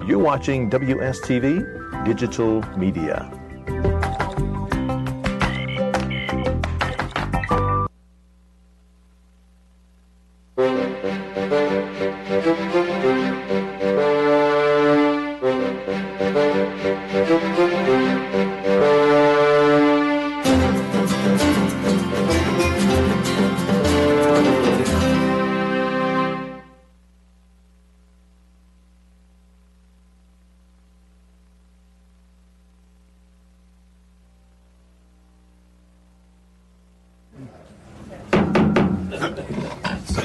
You're watching WSTV Digital Media.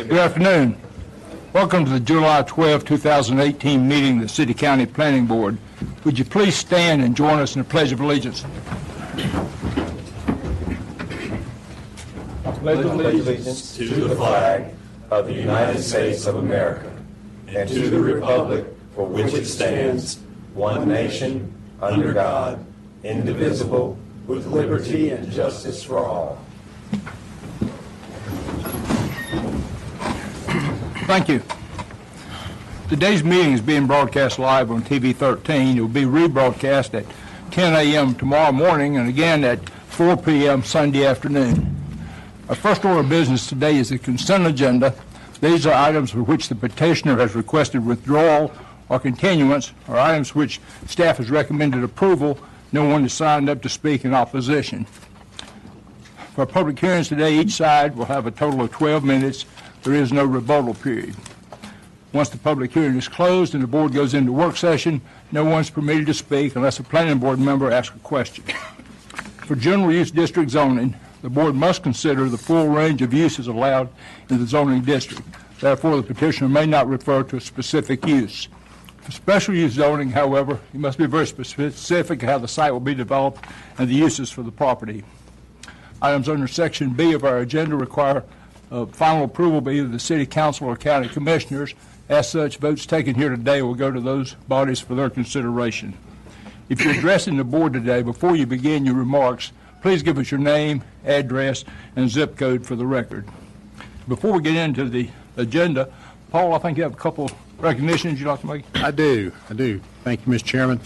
Good afternoon. Welcome to the July 12, 2018 meeting of the City County Planning Board. Would you please stand and join us in the Pledge of Allegiance? Pledge allegiance to the flag of the United States of America and to the republic for which it stands, one nation, under God, indivisible, with liberty and justice for all. Thank you. Today's meeting is being broadcast live on TV 13. It will be rebroadcast at 10 a.m. tomorrow morning and again at 4 p.m. Sunday afternoon. Our first order of business today is the consent agenda. These are items for which the petitioner has requested withdrawal or continuance, or items which staff has recommended approval. No one has signed up to speak in opposition. For public hearings today, each side will have a total of 12 minutes. There is no rebuttal period. Once the public hearing is closed and the board goes into work session, no one's permitted to speak unless a planning board member asks a question. For general use district zoning, the board must consider the full range of uses allowed in the zoning district. Therefore, the petitioner may not refer to a specific use. For special use zoning, however, it must be very specific how the site will be developed and the uses for the property. Items under Section B of our agenda require final approval by either the City Council or County Commissioners. As such, votes taken here today will go to those bodies for their consideration. If you're addressing the board today, before you begin your remarks, please give us your name, address, and zip code for the record. Before we get into the agenda, Paul, I think you have a couple recognitions you'd like to make. I do. Thank you, Mr. Chairman.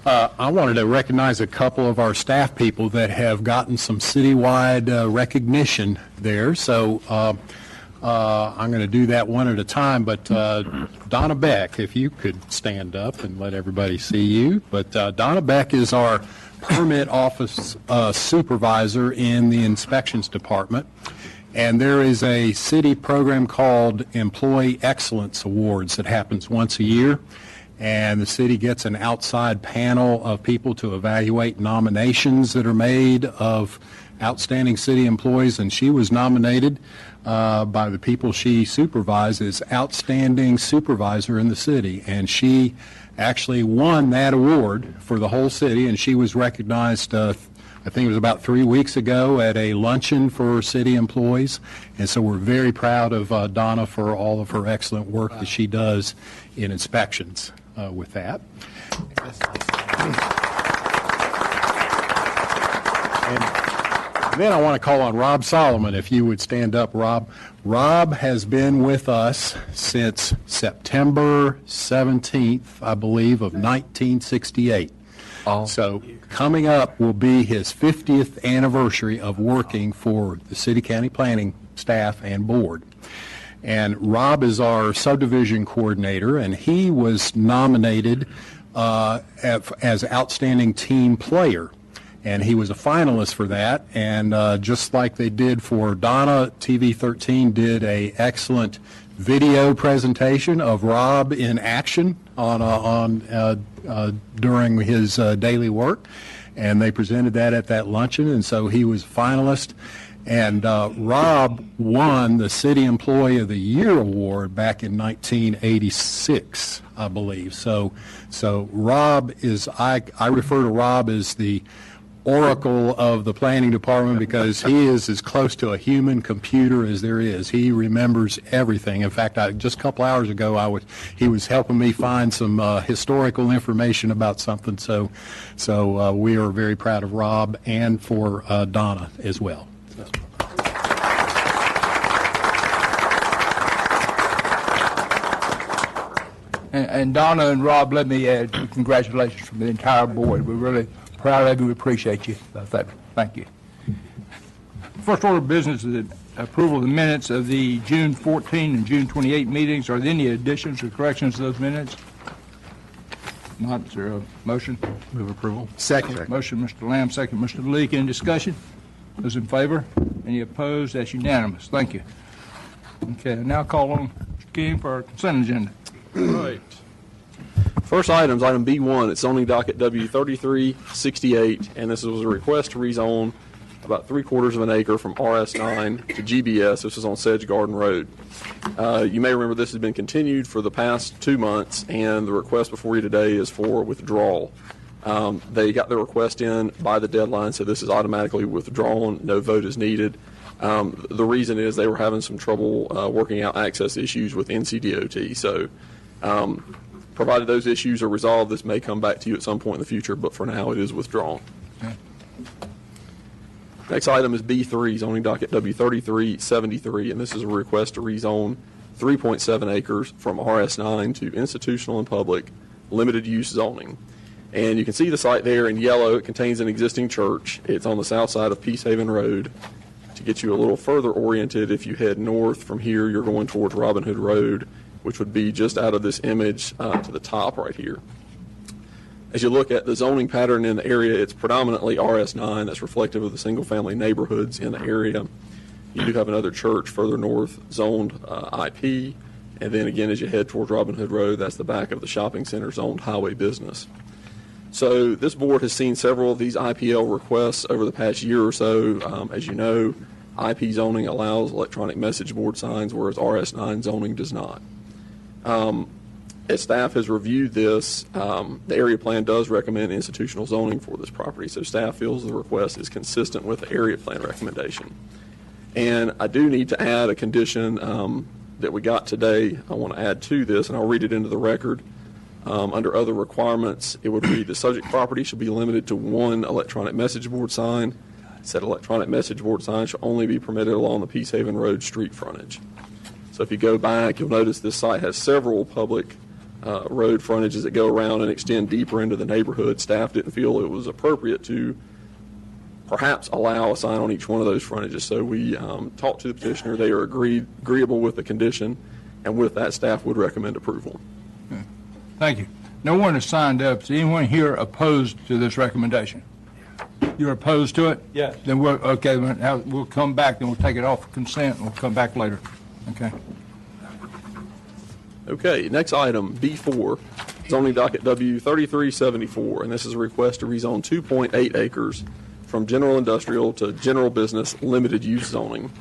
I wanted to recognize a couple of our staff people that have gotten some citywide recognition there. So I'm going to do that one at a time. But Donna Beck, if you could stand up and let everybody see you. But Donna Beck is our permit office supervisor in the inspections department. And there is a city program called Employee Excellence Awards that happens once a year. And the city gets an outside panel of people to evaluate nominations that are made of outstanding city employees, and she was nominated by the people she supervised as outstanding supervisor in the city, and she actually won that award for the whole city, and she was recognized I think it was about 3 weeks ago at a luncheon for city employees. And so we're very proud of Donna for all of her excellent work that she does in inspections with that. And then I want to call on Rob Solomon, if you would stand up, Rob. Rob has been with us since September 17th, I believe, of 1968. So coming up will be his 50th anniversary of working for the City County Planning staff and board. And Rob is our subdivision coordinator, and he was nominated as outstanding team player. And he was a finalist for that. And just like they did for Donna, TV 13 did a excellent video presentation of Rob in action during his daily work, and they presented that at that luncheon, and so he was a finalist. And Rob won the City Employee of the Year award back in 1986, I believe. So Rob is, I refer to Rob as the oracle of the planning department because he is as close to a human computer as there is. He remembers everything. In fact, just a couple hours ago, he was helping me find some historical information about something. So we are very proud of Rob and for Donna as well. And Donna and Rob, let me add congratulations from the entire board. We're really proud of you. We appreciate you. Thank you. First order of business is the approval of the minutes of the June 14 and June 28 meetings. Are there any additions or corrections to those minutes? Not. Is there a motion? Move approval. Second. Motion, Mr. Lamb, second, Mr. Leak. Any discussion? Those in favor? Any opposed? That's unanimous. Thank you. Okay, now call on Mr. King for our consent agenda. Right. First item is item B1. It's zoning docket W3368, and this was a request to rezone about 3/4 of an acre from RS9 to GBS. This is on Sedge Garden Road. You may remember this has been continued for the past 2 months, and the request before you today is for withdrawal. They got their request in by the deadline, so this is automatically withdrawn. No vote is needed. The reason is they were having some trouble working out access issues with NCDOT. So provided those issues are resolved, this may come back to you at some point in the future, but for now it is withdrawn. Okay. Next item is B3, zoning docket W3373, and this is a request to rezone 3.7 acres from RS9 to institutional and public limited use zoning. And you can see the site there in yellow. It contains an existing church. It's on the south side of Peace Haven Road. To get you a little further oriented, if you head north from here, you're going towards Robin Hood Road, which would be just out of this image to the top right here. As you look at the zoning pattern in the area, it's predominantly RS9. That's reflective of the single-family neighborhoods in the area. You do have another church further north, zoned IP. And then again, as you head towards Robin Hood Road, that's the back of the shopping center, zoned highway business. So this board has seen several of these IPL requests over the past year or so. As you know, IP zoning allows electronic message board signs, whereas RS9 zoning does not. As staff has reviewed this, the area plan does recommend institutional zoning for this property, so staff feels the request is consistent with the area plan recommendation. And I do need to add a condition that we got today. I want to add to this, and I'll read it into the record. Under other requirements, it would read the subject property should be limited to one electronic message board sign. Said electronic message board sign shall only be permitted along the Peace Haven Road street frontage. So if you go back, you'll notice this site has several public road frontages that go around and extend deeper into the neighborhood. Staff didn't feel it was appropriate to perhaps allow a sign on each one of those frontages. So we talked to the petitioner. They are agreeable with the condition, and with that, staff would recommend approval. Thank you. No one has signed up. Is anyone here opposed to this recommendation? You're opposed to it? Yes. Then we'll come back, and we'll take it off consent, and we'll come back later. Okay. Okay, next item, B4, zoning docket W3374, and this is a request to rezone 2.8 acres from general industrial to general business limited use zoning.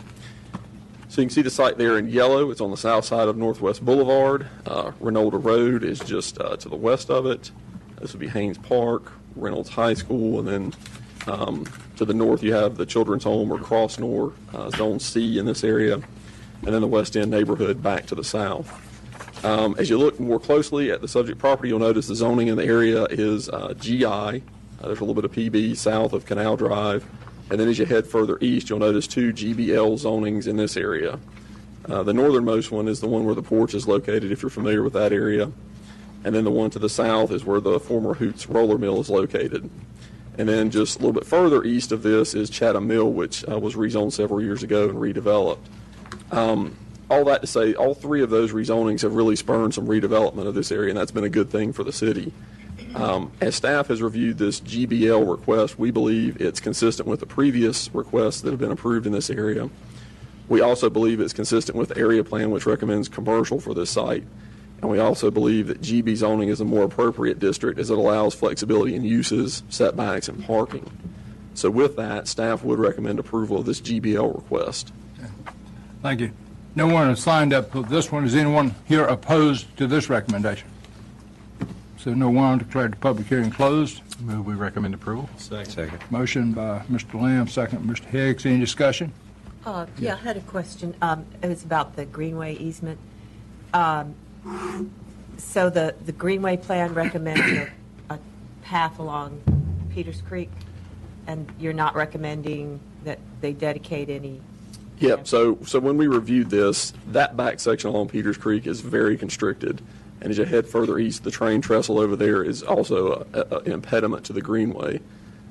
So you can see the site there in yellow. It's on the south side of Northwest Boulevard. Renolda Road is just to the west of it. This would be Haynes Park, Reynolds High School, and then to the north you have the Children's Home or Crossnor, Zone C in this area, and then the West End neighborhood back to the south. As you look more closely at the subject property, you'll notice the zoning in the area is GI. There's a little bit of PB south of Canal Drive. And then as you head further east, you'll notice 2 GBL zonings in this area. The northernmost one is the one where the porch is located, if you're familiar with that area. And then the one to the south is where the former Hoots roller mill is located. And then just a little bit further east of this is Chatham Mill, which was rezoned several years ago and redeveloped. All that to say, all 3 of those rezonings have really spurred some redevelopment of this area, and that's been a good thing for the city. As staff has reviewed this GBL request, we believe it's consistent with the previous requests that have been approved in this area. We also believe it's consistent with the area plan, which recommends commercial for this site. And we also believe that GB zoning is a more appropriate district as it allows flexibility in uses, setbacks, and parking. So with that, staff would recommend approval of this GBL request. Thank you. No one has signed up for this one. Is anyone here opposed to this recommendation? So no one, declared the public hearing closed. Move we recommend approval. Second. Motion by Mr. Lamb, second Mr. Higgs. Any discussion? Yeah, I had a question. It was about the Greenway easement. So the Greenway plan recommends a path along Peters Creek, and you're not recommending that they dedicate any? Yep. So when we reviewed this, that back section along Peters Creek is very constricted, And as you head further east, the train trestle over there is also an impediment to the Greenway.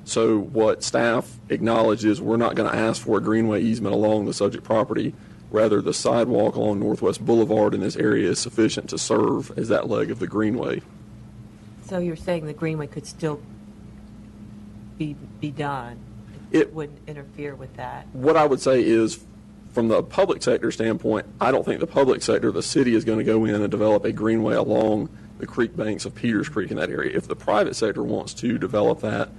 So what staff acknowledged is we're not going to ask for a Greenway easement along the subject property. Rather, the sidewalk along Northwest Boulevard in this area is sufficient to serve as that leg of the Greenway. So you're saying the Greenway could still be done? It wouldn't interfere with that? What I would say is, from the public sector standpoint, I don't think the public sector, the city, is going to go in and develop a Greenway along the creek banks of Peters Creek in that area. If the private sector wants to develop that,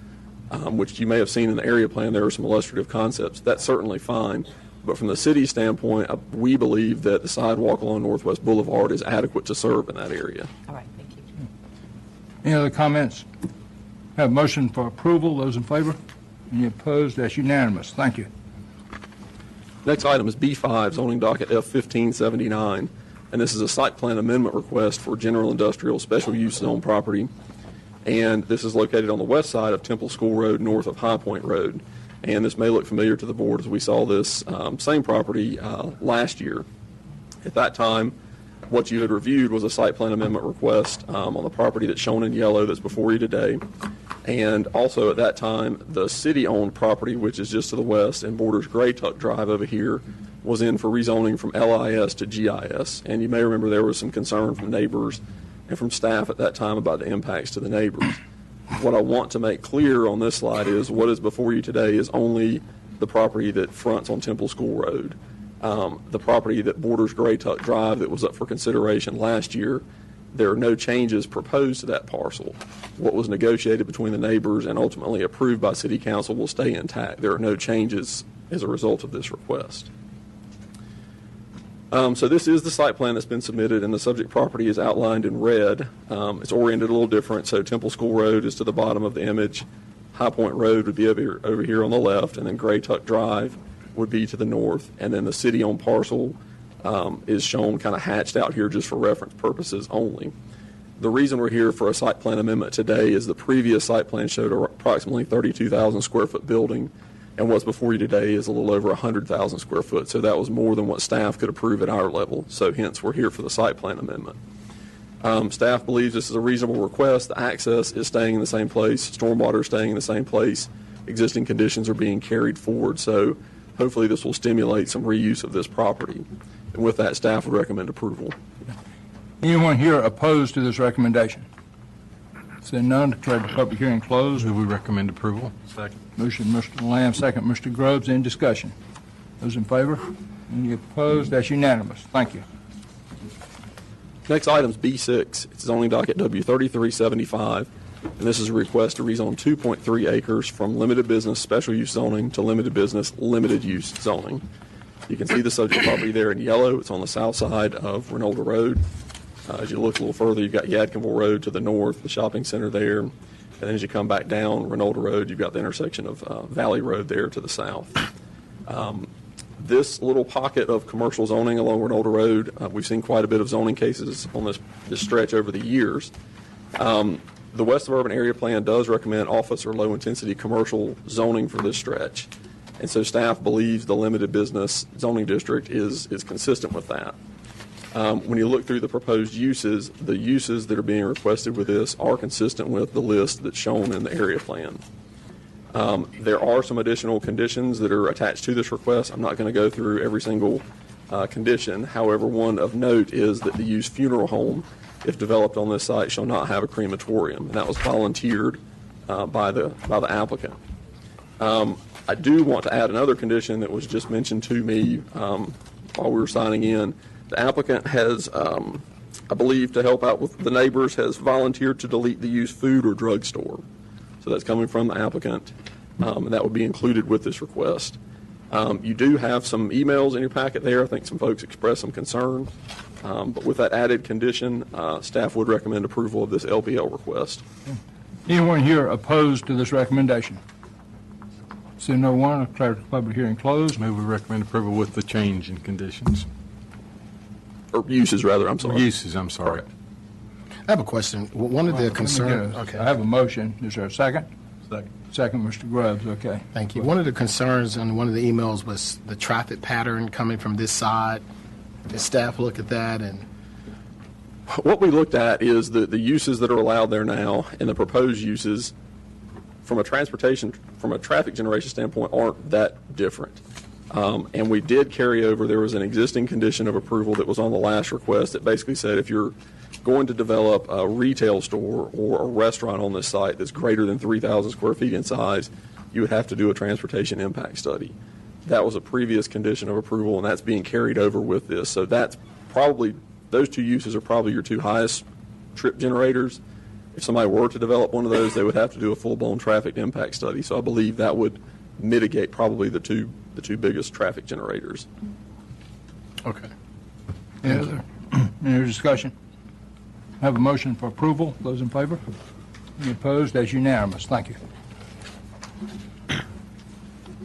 which you may have seen in the area plan, there are some illustrative concepts, that's certainly fine. But from the city's standpoint, we believe that the sidewalk along Northwest Boulevard is adequate to serve in that area. All right, thank you. Any other comments? Have a motion for approval. Those in favor? Any opposed? That's unanimous. Thank you. Next item is B5, zoning docket F1579, and this is a site plan amendment request for general industrial special use zone property. And this is located on the west side of Temple School Road, north of High Point Road. And this may look familiar to the board as we saw this same property last year. At that time, what you had reviewed was a site plan amendment request on the property that's shown in yellow that's before you today. And also at that time, the city-owned property, which is just to the west and borders Gray Tuck Drive over here, was in for rezoning from LIS to GIS. And you may remember there was some concern from neighbors and from staff at that time about the impacts to the neighbors. What I want to make clear on this slide is what is before you today is only the property that fronts on Temple School Road. The property that borders Gray Tuck Drive that was up for consideration last year, there are no changes proposed to that parcel. What was negotiated between the neighbors and ultimately approved by City Council will stay intact. There are no changes as a result of this request. So this is the site plan that's been submitted, and the subject property is outlined in red. It's oriented a little different, so Temple School Road is to the bottom of the image. High Point Road would be over here on the left, and then Gray Tuck Drive would be to the north, and then the city-owned parcel is shown kind of hatched out here just for reference purposes only. The reason we're here for a site plan amendment today is the previous site plan showed approximately 32,000 square foot building, and what's before you today is a little over 100,000 square foot, so that was more than what staff could approve at our level, so hence we're here for the site plan amendment. Staff believes this is a reasonable request. The access is staying in the same place, stormwater is staying in the same place, existing conditions are being carried forward, so hopefully this will stimulate some reuse of this property. And with that, staff would recommend approval. Anyone here opposed to this recommendation? Seeing none, declare the public hearing closed. We recommend approval. Second. Motion, Mr. Lamb, second, Mr. Groves. Any discussion? Those in favor? Any opposed? That's unanimous. Thank you. Next item is B6. It's zoning docket W3375, and this is a request to rezone 2.3 acres from limited business special use zoning to limited business limited use zoning. You can see the subject property there in yellow. It's on the south side of Renolda Road. As you look a little further, you've got Yadkinville Road to the north, the shopping center there. And then as you come back down Renolda Road, you've got the intersection of Valley Road there to the south. This little pocket of commercial zoning along Renolda Road, we've seen quite a bit of zoning cases on this stretch over the years. The West Suburban Area Plan does recommend office or low-intensity commercial zoning for this stretch. And so staff believes the limited business zoning district is consistent with that. When you look through the proposed uses, the uses that are being requested with this are consistent with the list that's shown in the area plan. There are some additional conditions that are attached to this request. I'm not going to go through every single condition. However, one of note is that the use funeral home, if developed on this site, shall not have a crematorium, and that was volunteered by the applicant. I do want to add another condition that was just mentioned to me while we were signing in. The applicant has, I believe, to help out with the neighbors, has volunteered to delete the use food or drug store. So that's coming from the applicant, and that would be included with this request. You do have some emails in your packet there. I think some folks expressed some concern. But with that added condition, staff would recommend approval of this LPL request. Anyone here opposed to this recommendation? Seeing no one, I declare the public hearing closed. Maybe we recommend approval with the change in conditions. Or uses, rather, I'm sorry. Uses, I'm sorry. I have a question. One of the concerns. Okay. I have a motion. Is there a second? Second. Second, Mr. Grubbs. Okay. Thank you. One of the concerns on one of the emails was the traffic pattern coming from this side. Did staff look at that? And What we looked at is the uses that are allowed there now and the proposed uses from a traffic generation standpoint aren't that different. And we did carry over, there was an existing condition of approval that was on the last request that basically said if you're going to develop a retail store or a restaurant on this site that's greater than 3,000 square feet in size, you would have to do a transportation impact study. That was a previous condition of approval, and that's being carried over with this. So that's probably, those two uses are probably your two highest trip generators. If somebody were to develop one of those, they would have to do a full-blown traffic impact study. So I believe that would mitigate probably the two biggest traffic generators. Okay. Any other discussion? Have a motion for approval. Those in favor? Any opposed? That's unanimous. Thank you.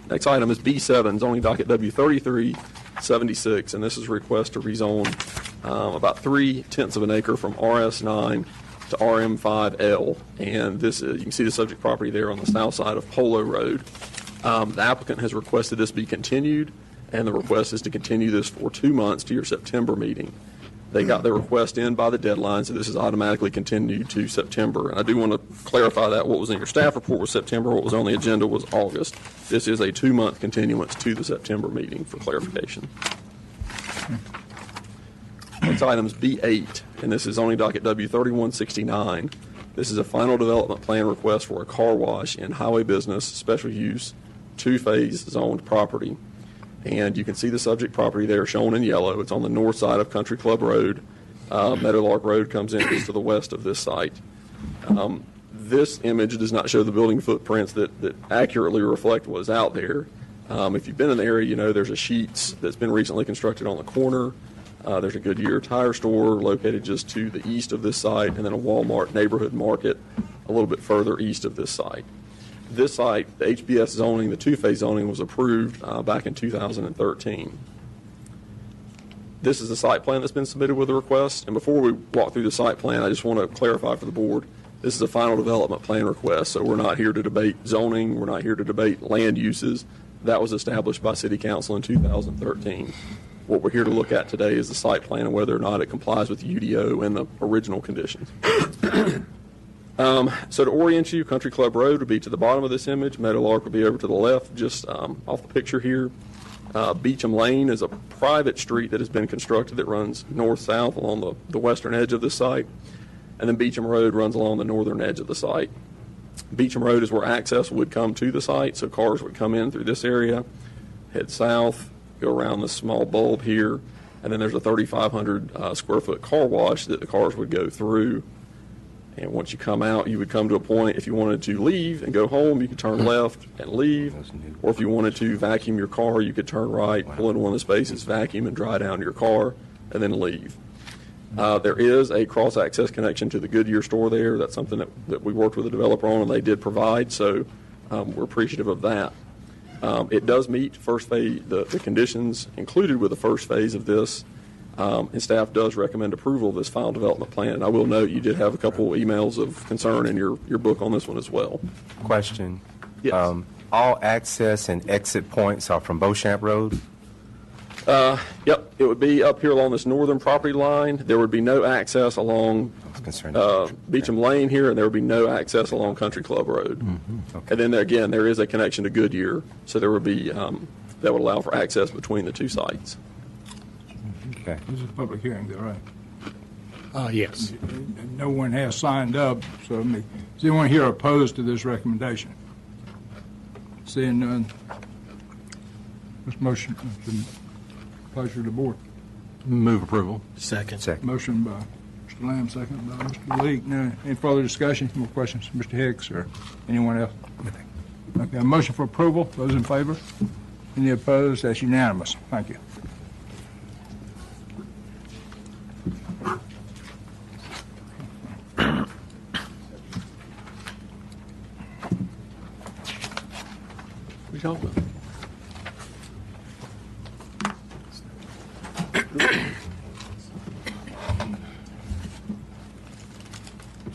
Next item is B7, zoning docket W3376, and this is a request to rezone about 3/10 of an acre from RS9 to RM5L. And this is, you can see the subject property there on the south side of Polo Road. The applicant has requested this be continued, and the request is to continue this for 2 months to your September meeting. They got their request in by the deadline, so this is automatically continued to September. And I do want to clarify that what was in your staff report was September, what was on the agenda was August. This is a 2-month continuance to the September meeting for clarification. Next item is B8, and this is zoning docket W3169. This is a final development plan request for a car wash in highway business, special use, 2-phase zoned property. And you can see the subject property there shown in yellow. It's on the north side of Country Club Road. Meadowlark Road comes in just to the west of this site. This image does not show the building footprints that accurately reflect what is out there. If you've been in the area, you know there's a Sheetz that's been recently constructed on the corner. There's a Goodyear tire store located just to the east of this site, and then a Walmart neighborhood market a little bit further east of this site. This site, the HBS zoning, the 2-phase zoning, was approved back in 2013. This is the site plan that's been submitted with the request. And before we walk through the site plan, I just want to clarify for the board, this is a final development plan request, so we're not here to debate zoning. We're not here to debate land uses. That was established by City Council in 2013. What we're here to look at today is the site plan and whether or not it complies with UDO and the original conditions. So to orient you, Country Club Road would be to the bottom of this image. Meadowlark would be over to the left, just off the picture here. Beechum Lane is a private street that has been constructed that runs north-south along the western edge of this site. And then Beechum Road runs along the northern edge of the site. Beechum Road is where access would come to the site, so cars would come in through this area, head south, go around this small bulb here, and then there's a 3,500 square foot car wash that the cars would go through. And once you come out, you would come to a point, if you wanted to leave and go home, you could turn left and leave. Or if you wanted to vacuum your car, you could turn right, pull into one of the spaces, vacuum, and dry down your car, and then leave. There is a cross-access connection to the Goodyear store there. That's something that we worked with the developer on, and they did provide, so we're appreciative of that. It does meet first phase, the conditions included with the first phase of this. And staff does recommend approval of this final development plan. And I will note you did have a couple emails of concern in your book on this one as well. Question. Yes. All access and exit points are from Beauchamp Road? Yep. It would be up here along this northern property line. There would be no access along Beechum Lane here, and there would be no access along Country Club Road. Mm-hmm. Okay. And then again, there is a connection to Goodyear, so there would be that would allow for access between the two sites. Okay. This is a public hearing, though, right? Yes. No one has signed up, so is anyone here opposed to this recommendation? Seeing none, this motion, pleasure of the board. Move approval. Second. Motion by Mr. Lamb, second by Mr. Leek. Now, any further discussion, more questions, Mr. Hicks or anyone else? Okay, a motion for approval. Those in favor? Any opposed? That's unanimous. Thank you. What are you talking about?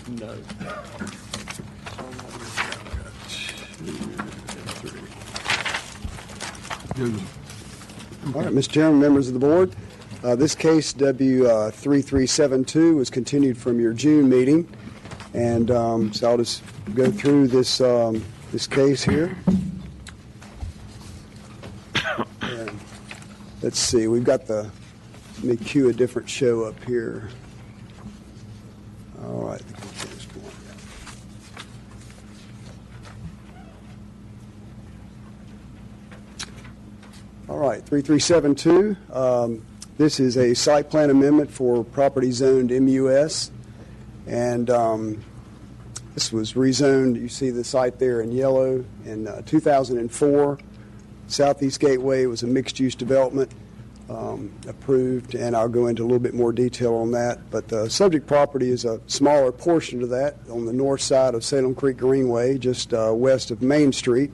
No. All right, Mr. Chairman, members of the board, This case, W3372, was continued from your June meeting, and so I'll just go through this this case here. And let's see, we've got let me cue a different show up here. All right. All right, 3372. This is a site plan amendment for property zoned MUS, and this was rezoned. You see the site there in yellow in 2004. Southeast Gateway was a mixed-use development approved, and I'll go into a little bit more detail on that. But the subject property is a smaller portion of that on the north side of Salem Creek Greenway, just west of Main Street.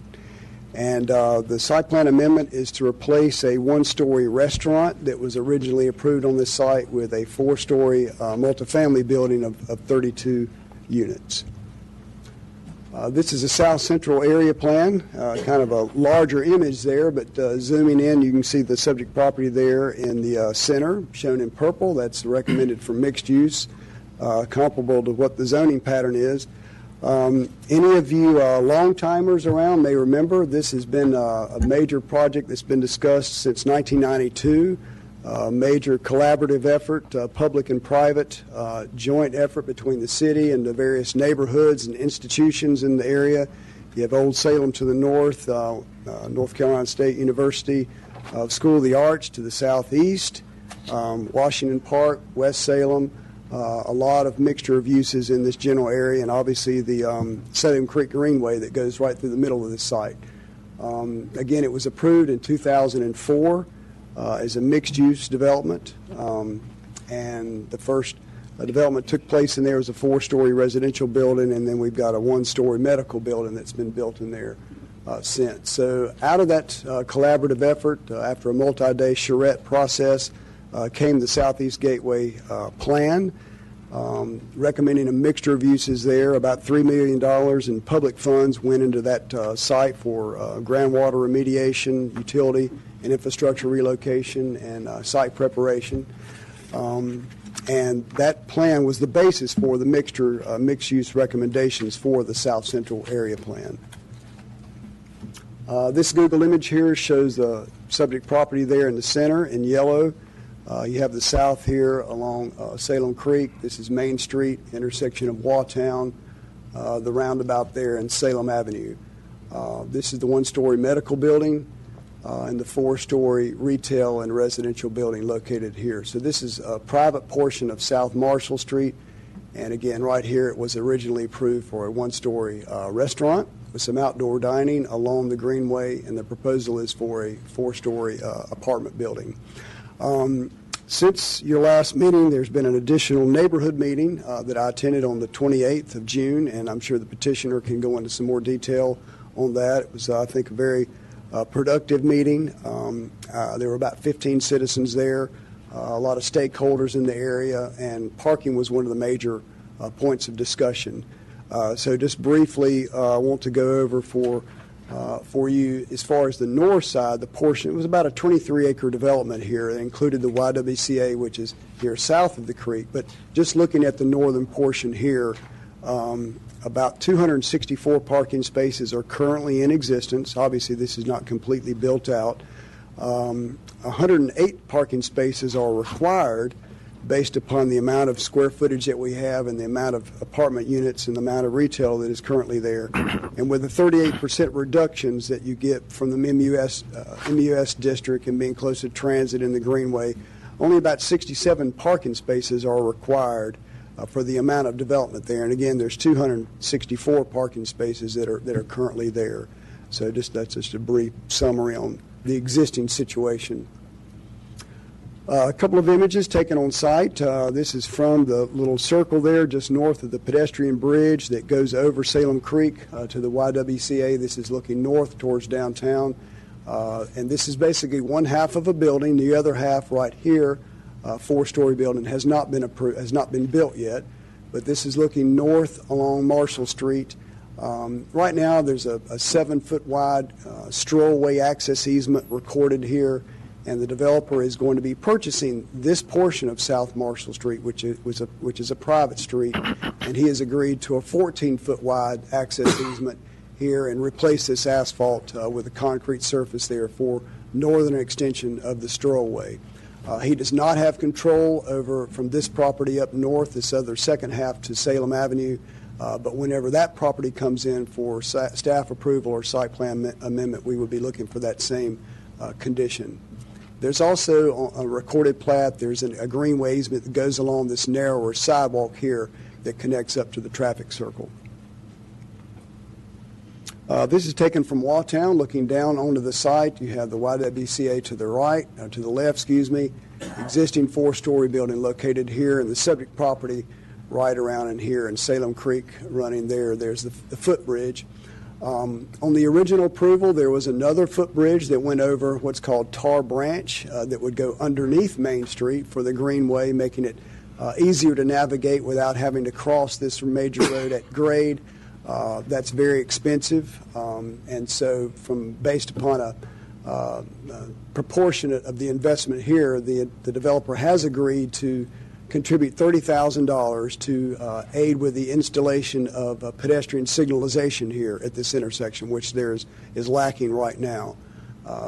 And the site plan amendment is to replace a one-story restaurant that was originally approved on this site with a four-story multifamily building of 32 units. This is a south central area plan, kind of a larger image there, but zooming in, you can see the subject property there in the center, shown in purple. That's recommended for mixed use, comparable to what the zoning pattern is. Any of you long-timers around may remember this has been a major project that's been discussed since 1992, major collaborative effort, public and private, joint effort between the city and the various neighborhoods and institutions in the area. You have Old Salem to the north, North Carolina State University School of the Arts to the southeast, Washington Park, West Salem, a lot of mixture of uses in this general area, and obviously the Salem Creek Greenway that goes right through the middle of this site. Again, it was approved in 2004 as a mixed-use development, and the first development took place in there as a four-story residential building, and then we've got a one-story medical building that's been built in there since. So out of that collaborative effort, after a multi-day charrette process, came the Southeast Gateway plan, recommending a mixture of uses there. About $3 million in public funds went into that site for groundwater remediation, utility and infrastructure relocation, and site preparation. And that plan was the basis for the mixed-use recommendations for the South Central Area Plan. This Google image here shows the subject property there in the center in yellow. You have the south here along Salem Creek. This is Main Street, intersection of Waughtown, the roundabout there, and Salem Avenue. This is the one-story medical building and the four-story retail and residential building located here. So this is a private portion of South Marshall Street. And again, right here, it was originally approved for a one-story restaurant with some outdoor dining along the Greenway, and the proposal is for a four-story apartment building. Since your last meeting, there's been an additional neighborhood meeting that I attended on the 28th of June, and I'm sure the petitioner can go into some more detail on that. It was, I think, a very productive meeting. There were about 15 citizens there, a lot of stakeholders in the area, and parking was one of the major points of discussion. So just briefly, I want to go over for you, as far as the north side, the portion, it was about a 23-acre development here. It included the YWCA, which is here south of the creek. But just looking at the northern portion here, about 264 parking spaces are currently in existence. Obviously, this is not completely built out. 108 parking spaces are required based upon the amount of square footage that we have and the amount of apartment units and the amount of retail that is currently there. And with the 38% reductions that you get from the MUS district and being close to transit in the Greenway, only about 67 parking spaces are required for the amount of development there. And again, there's 264 parking spaces that are currently there. So that's just a brief summary on the existing situation. A couple of images taken on site. This is from the little circle there just north of the pedestrian bridge that goes over Salem Creek to the YWCA. This is looking north towards downtown. And this is basically one half of a building. The other half right here, four-story building, has not been built yet. But this is looking north along Marshall Street. Right now there's a 7-foot wide strollway access easement recorded here. and the developer is going to be purchasing this portion of South Marshall Street, which is a private street, and he has agreed to a 14-foot wide access easement here and replace this asphalt with a concrete surface there for northern extension of the strollway. He does not have control over from this property up north, this other second half to Salem Avenue, but whenever that property comes in for staff approval or site plan amendment, we would be looking for that same condition. There's also a recorded plat, there's a greenway easement that goes along this narrower sidewalk here that connects up to the traffic circle. This is taken from Waughtown, looking down onto the site. You have the YWCA to the right, to the left, excuse me, existing 4-story building located here, and the subject property right around in here, and Salem Creek running there. There's the footbridge. On the original approval, there was another footbridge that went over what's called Tar Branch that would go underneath Main Street for the Greenway, making it easier to navigate without having to cross this major road at grade. That's very expensive, and so based upon a proportion of the investment here, the developer has agreed to contribute $30,000 to aid with the installation of pedestrian signalization here at this intersection, which is lacking right now.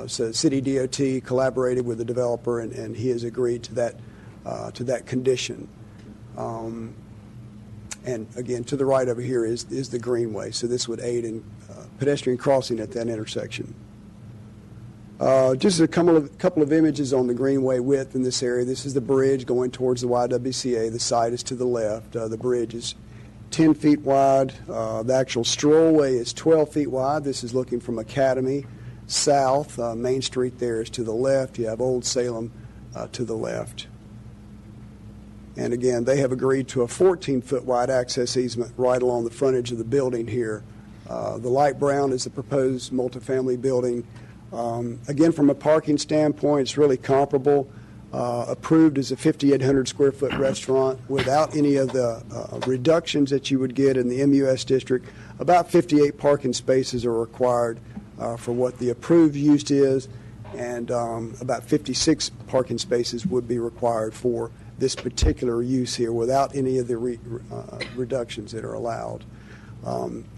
So City DOT collaborated with the developer, and he has agreed to that condition. And again, to the right over here is the Greenway, so this would aid in pedestrian crossing at that intersection. Just a couple of images on the Greenway width in this area. This is the bridge going towards the YWCA. The site is to the left. The bridge is 10 feet wide. The actual strollway is 12 feet wide. This is looking from Academy south. Main Street there is to the left. You have Old Salem to the left. And again, they have agreed to a 14-foot wide access easement right along the frontage of the building here. The light brown is the proposed multifamily building. Again, from a parking standpoint, it's really comparable. Approved as a 5,800 square foot restaurant without any of the reductions that you would get in the MUS district. About 58 parking spaces are required for what the approved use is, and about 56 parking spaces would be required for this particular use here without any of the reductions that are allowed.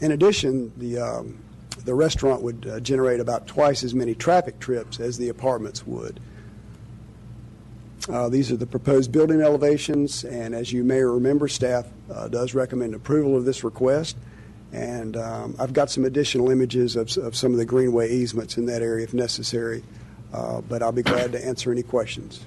In addition, the restaurant would generate about twice as many traffic trips as the apartments would. These are the proposed building elevations, and as you may remember, staff does recommend approval of this request. And I've got some additional images of some of the Greenway easements in that area if necessary, but I'll be glad to answer any questions.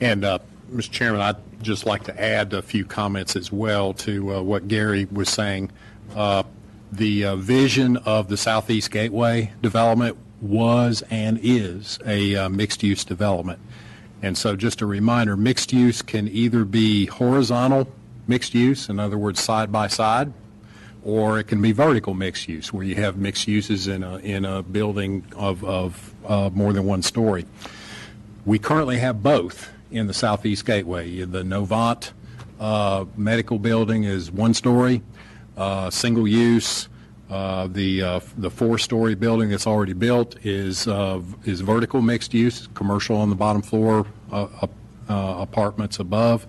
And Mr. Chairman, I'd just like to add a few comments as well to what Gary was saying. The vision of the Southeast Gateway development was and is a mixed-use development. And so just a reminder, mixed use can either be horizontal mixed use, in other words, side by side, or it can be vertical mixed use, where you have mixed uses in a building of more than one story. We currently have both in the Southeast Gateway. The Novant medical building is one story, single use. The 4-story building that's already built is vertical mixed use, commercial on the bottom floor, apartments above.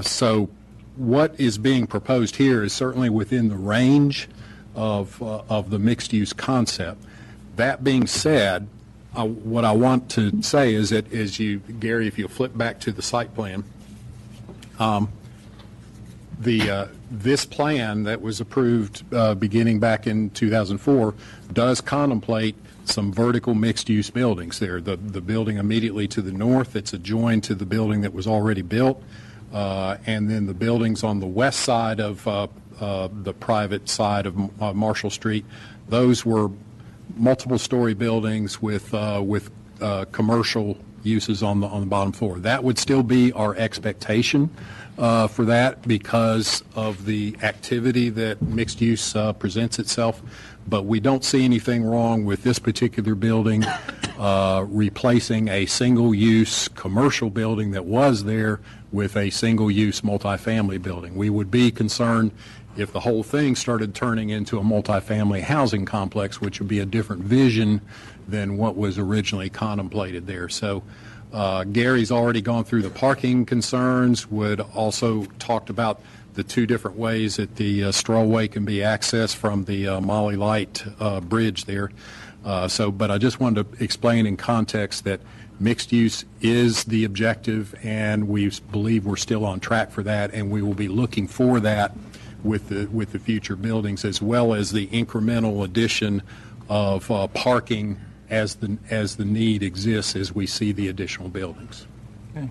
So what is being proposed here is certainly within the range of the mixed use concept. That being said, what I want to say is that Gary, if you flip back to the site plan, this plan that was approved beginning back in 2004 does contemplate some vertical mixed-use buildings there. The building immediately to the north, it's adjoined to the building that was already built, and then the buildings on the west side of the private side of Marshall Street, those were multiple-story buildings with commercial uses on the bottom floor. That would still be our expectation for that because of the activity that mixed use presents itself, but we don't see anything wrong with this particular building replacing a single-use commercial building that was there with a single-use multifamily building. We would be concerned if the whole thing started turning into a multifamily housing complex, which would be a different vision than what was originally contemplated there. So Gary's already gone through the parking concerns, would also talked about the two different ways that the Strawway can be accessed from the Molly Light bridge there. But I just wanted to explain in context that mixed use is the objective, and we believe we're still on track for that, and we will be looking for that with the future buildings, as well as the incremental addition of parking as the need exists as we see the additional buildings. Okay.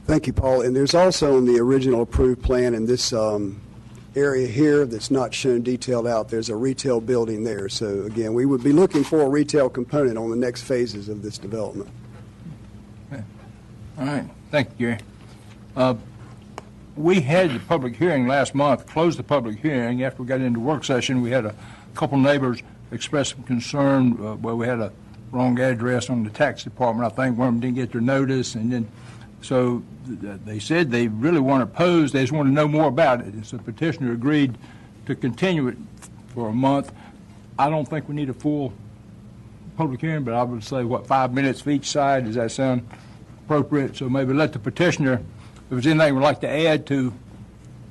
Thank you, Paul. And there's also in the original approved plan in this area here that's not shown detailed out, there's a retail building there. So again, we would be looking for a retail component on the next phases of this development. Okay. All right. Thank you, Gary. We had the public hearing last month, closed the public hearing. After we got into work session, we had a couple neighbors express some concern where we had a wrong address on the tax department. I think one of them didn't get their notice, and then so they said they really weren't opposed. They just wanted to know more about it. And so the petitioner agreed to continue it for a month. I don't think we need a full public hearing, but I would say, 5 minutes for each side? Does that sound appropriate? So maybe let the petitioner, if there's anything we'd like to add to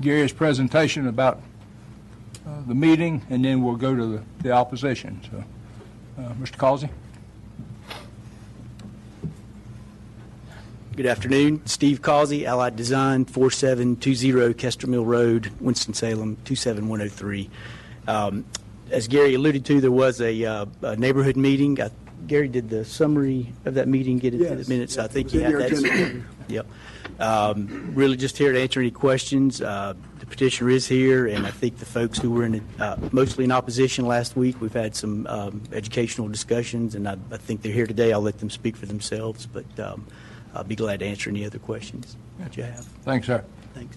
Gary's presentation about the meeting, and then we'll go to the opposition. So, Mr. Causey. Good afternoon. Steve Causey, Allied Design, 4720 Kester Mill Road, Winston-Salem, 27103. As Gary alluded to, there was a neighborhood meeting. Gary did the summary of that meeting, get it to the minutes. I think you had that. Yep. Really just here to answer any questions. The petitioner is here, and I think the folks who were mostly in opposition last week, we've had some educational discussions, and I think they're here today. I'll let them speak for themselves, but I'll be glad to answer any other questions that you have. Thanks, sir. Thanks.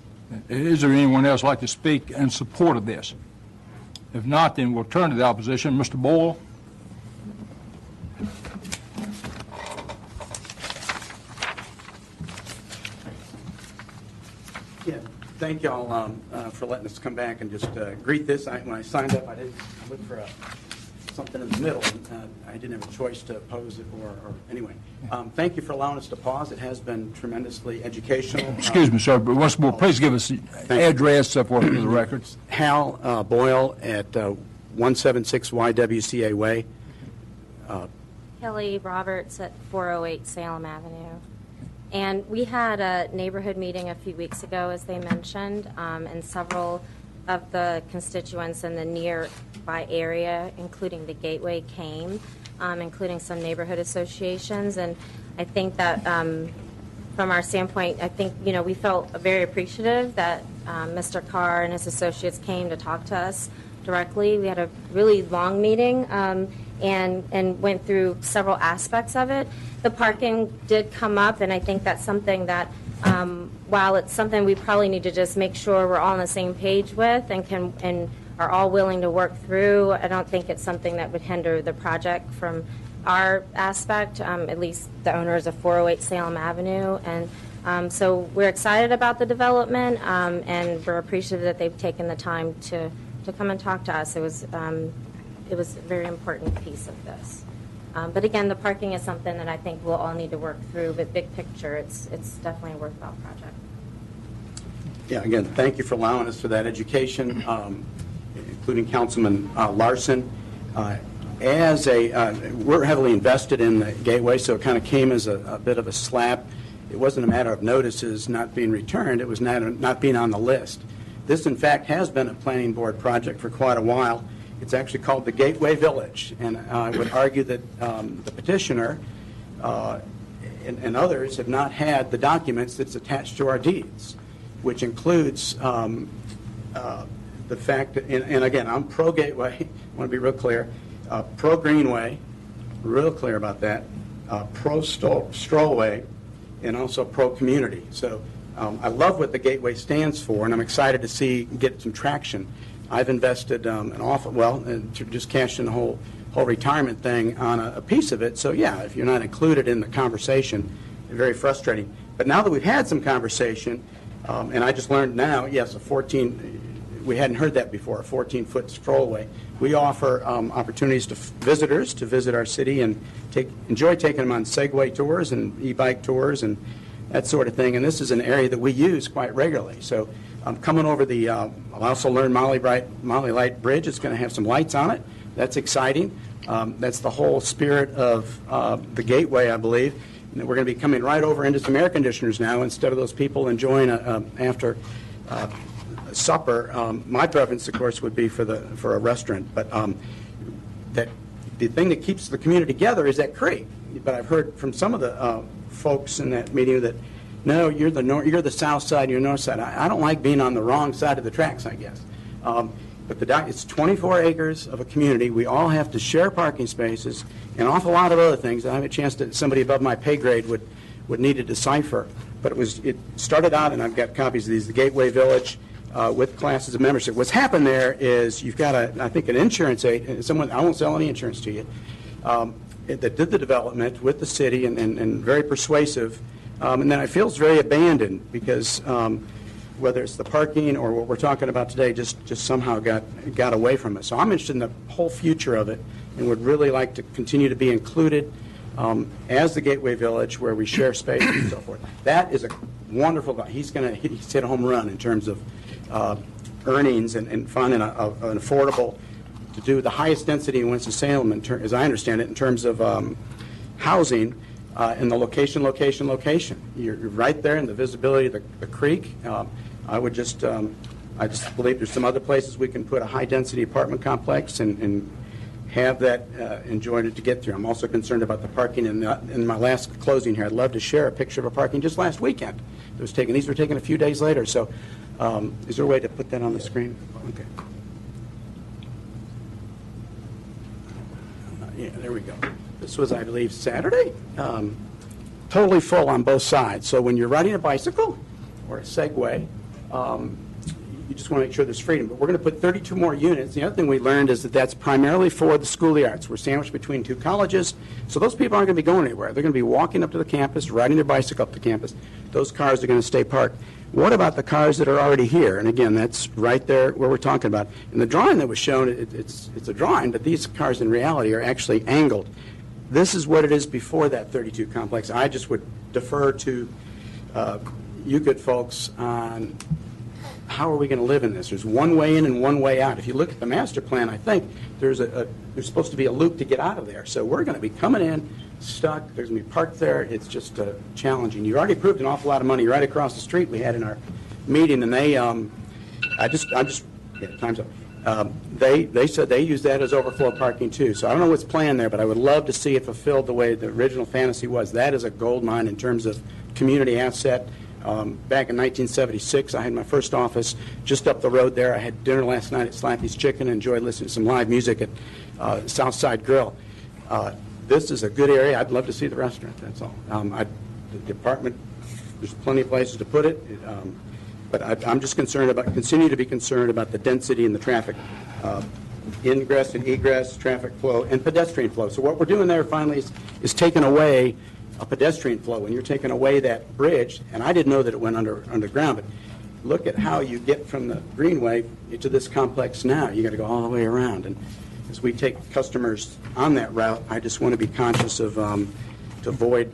Is there anyone else like to speak in support of this? If not, then we'll turn to the opposition. Mr. Boyle. Yeah, thank y'all for letting us come back and just greet this. When I signed up, I looked for something in the middle, and I didn't have a choice to oppose it or anyway. Thank you for allowing us to pause. It has been tremendously educational. Excuse me, sir, but once more, please give us the address for the records. Hal Boyle at 176 YWCA Way. Kelly Roberts at 408 Salem Avenue. And we had a neighborhood meeting a few weeks ago, as they mentioned, and several of the constituents in the nearby area, including the Gateway, came, including some neighborhood associations. And I think that from our standpoint, I think, we felt very appreciative that Mr. Carr and his associates came to talk to us directly. We had a really long meeting and went through several aspects of it. The parking did come up, and I think that's something that while it's something we probably need to just make sure we're all on the same page with and are all willing to work through, I don't think it's something that would hinder the project from our aspect, at least the owners of 408 Salem Avenue. And so we're excited about the development, and we're appreciative that they've taken the time to come and talk to us. It was a very important piece of this. But again, the parking is something that I think we'll all need to work through, but big picture, it's definitely a worthwhile project. Yeah, again, thank you for allowing us for that education, including Councilman Larson. We're heavily invested in the Gateway, so it kind of came as a bit of a slap. It wasn't a matter of notices not being returned, it was not being on the list. This, in fact, has been a planning board project for quite a while. It's actually called the Gateway Village, and I would argue that the petitioner and others have not had the documents that's attached to our deeds, which includes the fact that, and again, I'm pro-Gateway, I want to be real clear, pro-Greenway, real clear about that, pro-Strawway, and also pro-community. So I love what the Gateway stands for, and I'm excited to get some traction. I've invested just cashed in a whole whole retirement thing on a piece of it. So yeah, if you're not included in the conversation, it's very frustrating. But now that we've had some conversation, and I just learned now, yes, we hadn't heard that before, a 14-foot strollway. We offer opportunities to visitors to visit our city and enjoy taking them on Segway tours and e-bike tours and that sort of thing. And this is an area that we use quite regularly. So coming over the, I'll also learn Molly Light Bridge. It's going to have some lights on it. That's exciting. That's the whole spirit of the Gateway, I believe. And we're going to be coming right over into some air conditioners now instead of those people enjoying after supper. My preference, of course, would be for a restaurant, but that the thing that keeps the community together is that creek. But I've heard from some of the folks in that meeting that no, you're the south side, you're north side. I don't like being on the wrong side of the tracks, I guess. But it's 24 acres of a community. We all have to share parking spaces, an awful lot of other things. I have a chance that somebody above my pay grade would need to decipher. But it started out, and I've got copies of these, the Gateway Village. With classes of membership. What's happened there is you've got, I think, an insurance agent, someone, I won't sell any insurance to you, that did the development with the city and very persuasive. And then it feels very abandoned because whether it's the parking or what we're talking about today just somehow got away from us. So I'm interested in the whole future of it and would really like to continue to be included as the Gateway Village where we share space and so forth. That is a wonderful guy. He's hit a home run in terms of earnings and finding an affordable to do the highest density in Winston-Salem, as I understand it, in terms of housing and the location. You're right there in the visibility of the creek. I just believe there's some other places we can put a high-density apartment complex and have that enjoyed to get through. I'm also concerned about the parking. In my last closing here, I'd love to share a picture of a parking just last weekend. These were taken a few days later. So is there a way to put that on the screen? Okay. Yeah, there we go. This was, I believe, Saturday. Totally full on both sides. So when you're riding a bicycle or a Segway, you just want to make sure there's freedom. But we're going to put 32 more units. The other thing we learned is that that's primarily for the School of the Arts. We're sandwiched between two colleges, so those people aren't going to be going anywhere. They're going to be walking up to the campus, riding their bicycle up to campus. Those cars are going to stay parked. What about the cars that are already here? And again, that's right there where we're talking about. In the drawing that was shown, it's a drawing, but these cars in reality are actually angled. This is what it is before that 32 complex. I just would defer to you good folks on how are we going to live in this? There's one way in and one way out. If you look at the master plan, I think there's supposed to be a loop to get out of there. So we're going to be coming in, stuck. There's going to be parked there. It's just challenging. You already approved an awful lot of money right across the street we had in our meeting, and they, time's up. They said they use that as overflow parking too. So I don't know what's planned there, but I would love to see it fulfilled the way the original fantasy was. That is a gold mine in terms of community asset. Back in 1976, I had my first office just up the road there. I had dinner last night at Slappy's Chicken and enjoyed listening to some live music at Southside Grill. This is a good area. I'd love to see the restaurant, that's all. The department, there's plenty of places to put it, but I'm just continue to be concerned about the density and the traffic, ingress and egress, traffic flow, and pedestrian flow. So what we're doing there finally is taking away a pedestrian flow. When you're taking away that bridge, and I didn't know that it went underground, but look at how you get from the Greenway to this complex now. You got to go all the way around. And as we take customers on that route, I just want to be conscious of to avoid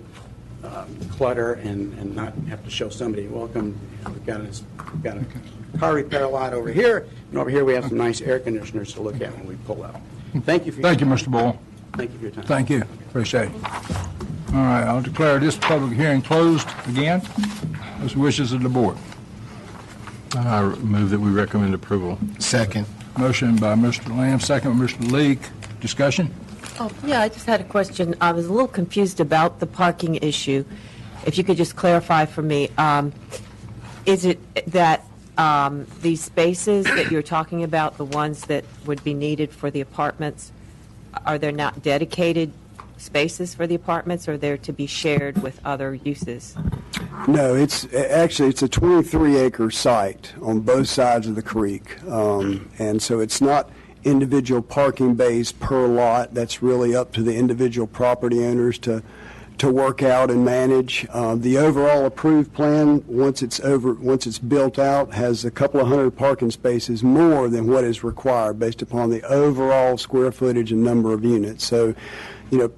clutter and not have to show somebody, welcome, we've got a car repair lot over here, and over here we have some nice air conditioners to look at when we pull out. Thank you for your time. Thank you, Mr. Boyle. Thank you for your time. Thank you. Appreciate it. All right, I'll declare this public hearing closed again. What's the wishes of the board? I move that we recommend approval. Second. Motion by Mr. Lamb, second by Mr. Leek. Discussion? Oh, yeah, I just had a question. I was a little confused about the parking issue. If you could just clarify for me, is it that these spaces that you're talking about, the ones that would be needed for the apartments, are there not dedicated spaces for the apartments, or they're to be shared with other uses? No, it's a 23-acre site on both sides of the creek, and so it's not individual parking bays per lot. That's really up to the individual property owners to work out and manage. The overall approved plan, once it's built out, has a couple of hundred parking spaces more than what is required based upon the overall square footage and number of units. So,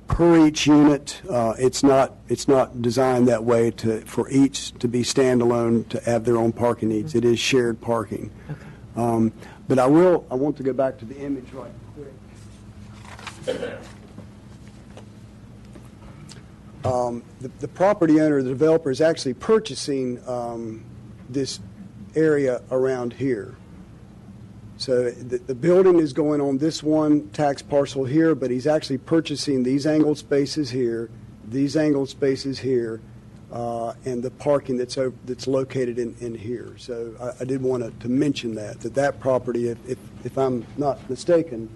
per each unit, it's not designed that way for each to be standalone to have their own parking needs. It is shared parking. Okay. But I want to go back to the image right quick. The property owner, the developer, is actually purchasing this area around here. So the building is going on this one tax parcel here, but he's actually purchasing these angled spaces here, these angled spaces here, and the parking that's located in here. So I did want to mention that property, if I'm not mistaken,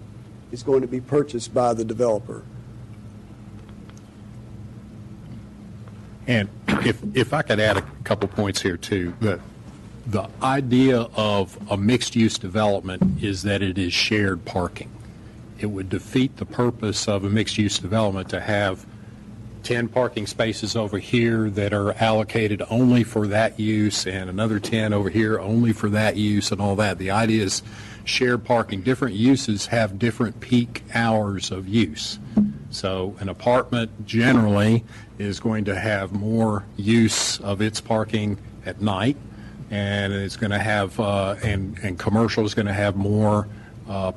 is going to be purchased by the developer. And if I could add a couple points here too, the idea of a mixed-use development is that it is shared parking. It would defeat the purpose of a mixed-use development to have 10 parking spaces over here that are allocated only for that use and another 10 over here only for that use and all that. The idea is shared parking. Different uses have different peak hours of use. So an apartment generally is going to have more use of its parking at night, and it's going to have, and commercial is going to have more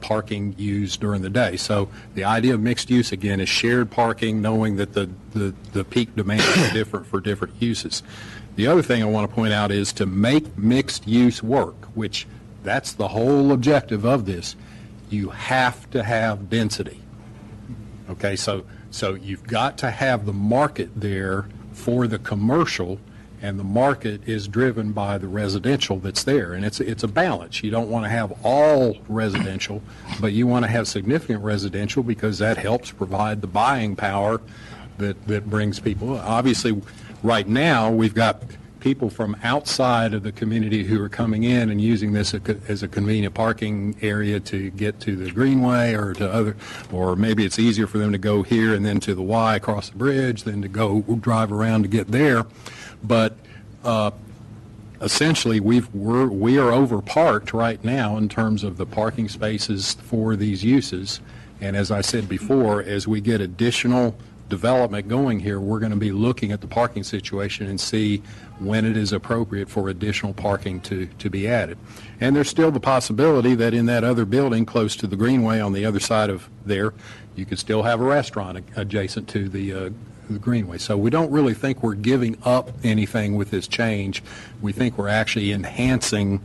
parking used during the day. So the idea of mixed use, again, is shared parking, knowing that the peak demands are different for different uses. The other thing I want to point out is to make mixed use work, which that's the whole objective of this. You have to have density. Okay, so you've got to have the market there for the commercial, and the market is driven by the residential that's there. And it's a balance. You don't want to have all residential, but you want to have significant residential because that helps provide the buying power that brings people. Obviously, right now, we've got people from outside of the community who are coming in and using this as a convenient parking area to get to the Greenway or to other, or maybe it's easier for them to go here and then to the Y across the bridge than to go drive around to get there. But essentially, we are overparked right now in terms of the parking spaces for these uses. And as I said before, as we get additional development going here, we're going to be looking at the parking situation and see when it is appropriate for additional parking to be added. And there's still the possibility that in that other building close to the Greenway on the other side of there, you could still have a restaurant adjacent to the Greenway. So we don't really think we're giving up anything with this change. We think we're actually enhancing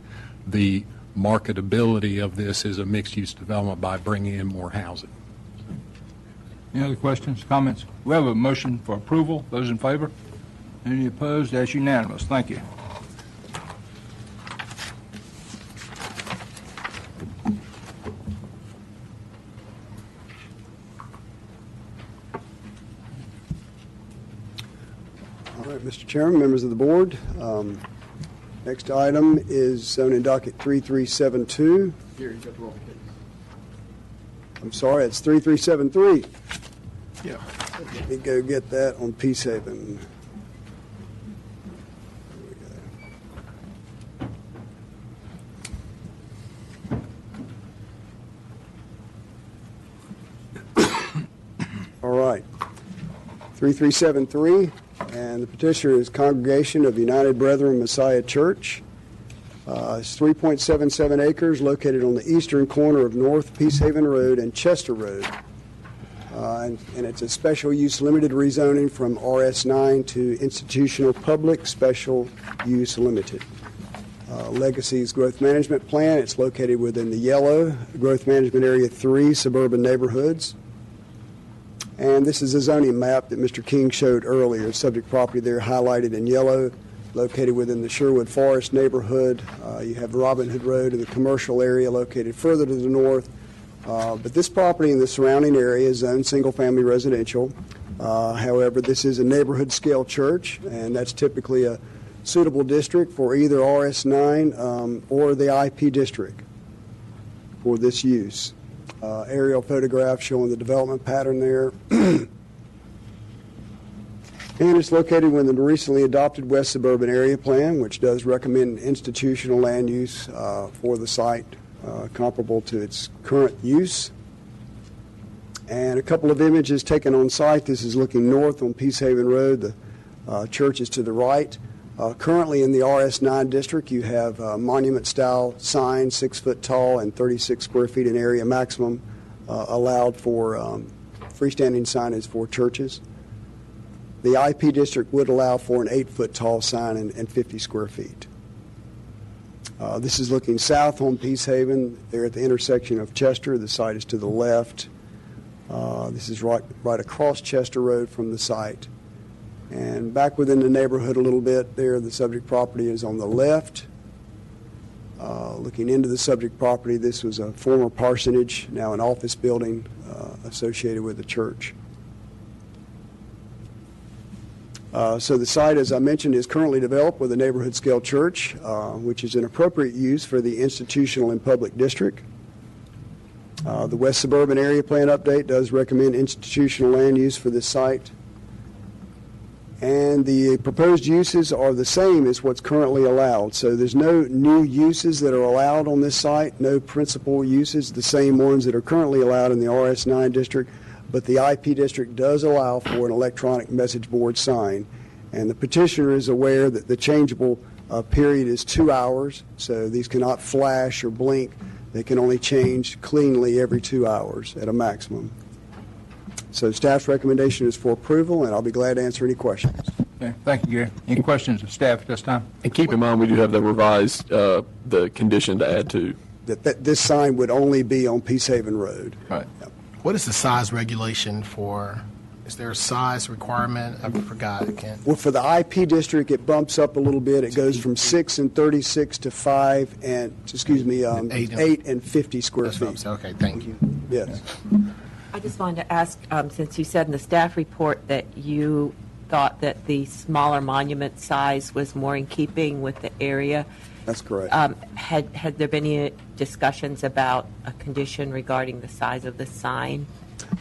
the marketability of this as a mixed-use development by bringing in more housing. Any other questions, comments? We have a motion for approval. Those in favor? Any opposed? That's unanimous. Thank you. All right, Mr. Chairman, members of the board. Next item is zoning docket 3372. Here, you got the wrong case. I'm sorry, it's 3373. Yeah. Let me go get that on Peace Haven. All right. 3373, and the petitioner is Congregation of United Brethren Messiah Church. It's 3.77 acres located on the eastern corner of North Peace Haven Road and Chester Road. And it's a special use limited rezoning from RS9 to institutional public special use limited. Legacy's growth management plan, it's located within the yellow growth management area 3 suburban neighborhoods. And this is a zoning map that Mr. King showed earlier. Subject property there highlighted in yellow, located within the Sherwood Forest neighborhood. You have Robin Hood Road in the commercial area located further to the north. But this property in the surrounding area is zoned single-family residential. However, this is a neighborhood scale church, and that's typically a suitable district for either RS9 or the IP district for this use. aerial photograph showing the development pattern there. And it's located within the recently adopted West Suburban Area Plan, which does recommend institutional land use for the site comparable to its current use. And a couple of images taken on site. This is looking north on Peacehaven Road. The church is to the right. Currently in the RS9 district, you have monument-style signs, 6 foot tall and 36 square feet in area maximum allowed for freestanding signage for churches. The IP district would allow for an 8 foot tall sign and 50 square feet. This is looking south on Peacehaven. They're at the intersection of Chester. The site is to the left. This is right across Chester Road from the site. And back within the neighborhood a little bit there, the subject property is on the left. Looking into the subject property, this was a former parsonage, now an office building associated with the church. So the site, as I mentioned, is currently developed with a neighborhood scale church, which is an appropriate use for the institutional and public district. The West Suburban Area Plan update does recommend institutional land use for this site. And the proposed uses are the same as what's currently allowed. So there's no new uses that are allowed on this site, no principal uses, the same ones that are currently allowed in the RS9 district. But the IP district does allow for an electronic message board sign. And the petitioner is aware that the changeable period is 2 hours, so these cannot flash or blink. They can only change cleanly every 2 hours at a maximum. So staff's recommendation is for approval, and I'll be glad to answer any questions. Okay, thank you, Gary. Any questions of staff at this time? And keep in mind, we do have the revised, the condition to add to. That this sign would only be on Peacehaven Road. Right. Yep. What is the size regulation for, is there a size requirement? I forgot, I can't. Well, for the IP district, it bumps up a little bit. It goes from 6 and 36 to 5 and, 8 and 50 square feet. Okay, thank you. Yes. I just wanted to ask, since you said in the staff report that you thought that the smaller monument size was more in keeping with the area. That's correct. Had there been any discussions about a condition regarding the size of the sign?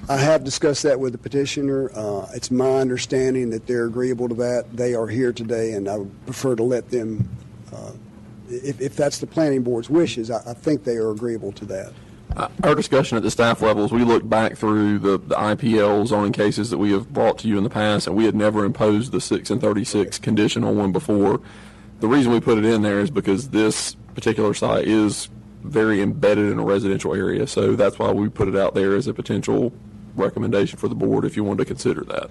I have discussed that with the petitioner. It's my understanding that they're agreeable to that. They are here today, and I would prefer to let them, if that's the planning board's wishes, I think they are agreeable to that. Our discussion at the staff levels, we looked back through the IPL zoning cases that we have brought to you in the past, and we had never imposed the 6 and 36 condition on one before. The reason we put it in there is because this particular site is very embedded in a residential area, so that's why we put it out there as a potential recommendation for the board if you wanted to consider that.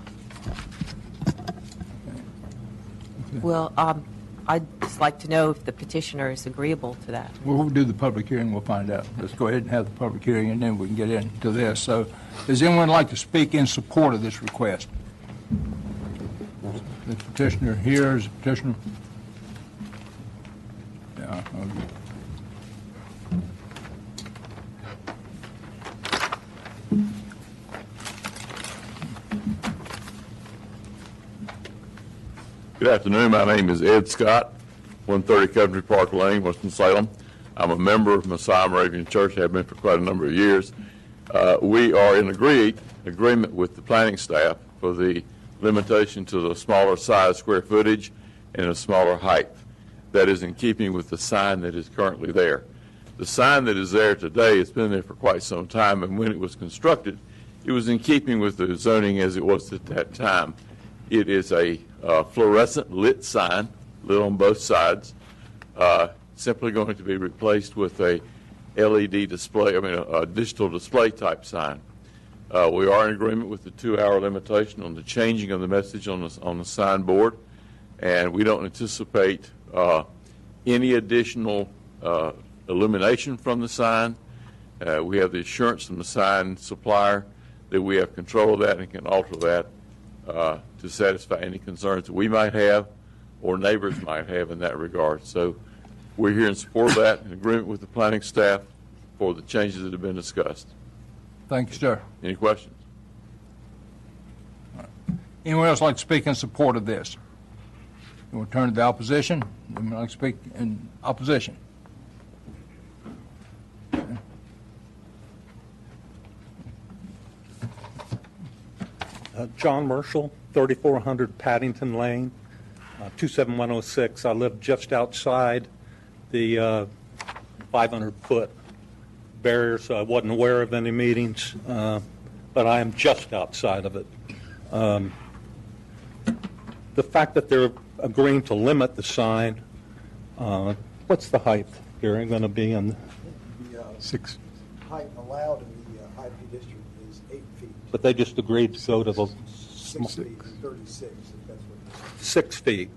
Well, I'd just like to know if the petitioner is agreeable to that. We'll do the public hearing, we'll find out. Let's go ahead and have the public hearing, and then we can get into this. So, does anyone like to speak in support of this request? The petitioner here is the petitioner. Yeah, okay. Good afternoon. My name is Ed Scott, 130 Country Park Lane, Winston-Salem. I'm a member of Messiah Moravian Church, have been for quite a number of years. We are in agreement with the planning staff for the limitation to the smaller size square footage and a smaller height. That is in keeping with the sign that is currently there. The sign that is there today has been there for quite some time, and when it was constructed, it was in keeping with the zoning as it was at that time. It is a fluorescent lit sign, lit on both sides, simply going to be replaced with a LED display, a digital display type sign. We are in agreement with the 2-hour limitation on the changing of the message on the signboard, and we don't anticipate any additional illumination from the sign. We have the assurance from the sign supplier that we have control of that and can alter that to satisfy any concerns that we might have or neighbors might have in that regard. So we're here in support of that, in agreement with the planning staff for the changes that have been discussed. Thank you, sir. Any questions? Right. Anyone else like to speak in support of this? You want to turn to the opposition? Anyone like to speak in opposition? Okay. John Marshall, 3400 Paddington Lane, 27106. I live just outside the 500-foot barrier, so I wasn't aware of any meetings, but I am just outside of it. The fact that they're agreeing to limit the sign, what's the height, Gary, going to be in? The 6. height allowed in the high P district is 8 feet. But they just agreed to go to the 6 feet and 36, if that's what. 6 feet.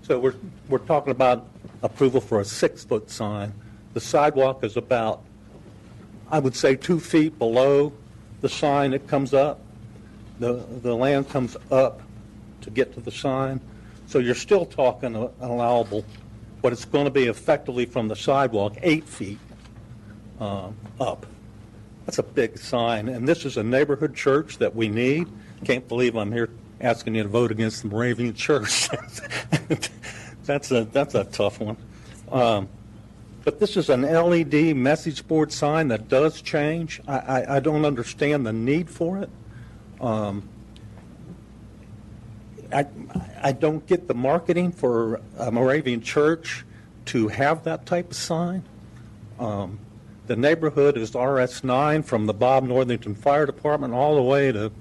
So we're talking about approval for a 6-foot sign. The sidewalk is about, I would say, 2 feet below the sign. It comes up. The land comes up to get to the sign. So you're still talking an allowable, what it's going to be effectively from the sidewalk, 8 feet up. That's a big sign. And this is a neighborhood church that we need. Can't believe I'm here asking you to vote against the Moravian Church. That's a tough one. But this is an LED message board sign that does change. I don't understand the need for it. I don't get the marketing for a Moravian Church to have that type of sign. The neighborhood is RS9 from the Bob Northington Fire Department all the way to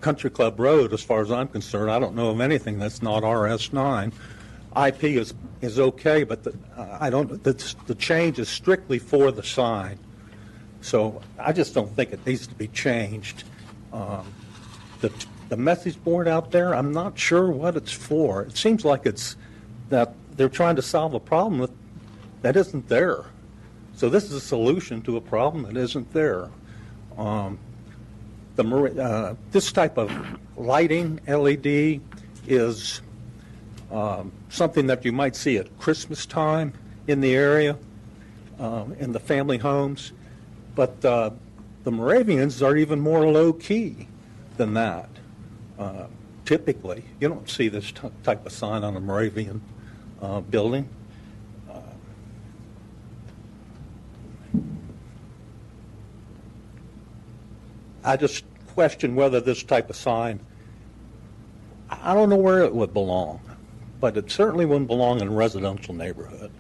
Country Club Road, as far as I'm concerned. I don't know of anything that's not RS9. IP is okay, but the change is strictly for the sign. So I just don't think it needs to be changed. The message board out there, I'm not sure what it's for. It seems like it's that they're trying to solve a problem that isn't there. So this is a solution to a problem that isn't there. This type of lighting, LED, is something that you might see at Christmas time in the area, in the family homes. But the Moravians are even more low-key than that. Typically, you don't see this type of sign on a Moravian building. I just question whether this type of sign, I don't know where it would belong, but it certainly wouldn't belong in a residential neighborhood.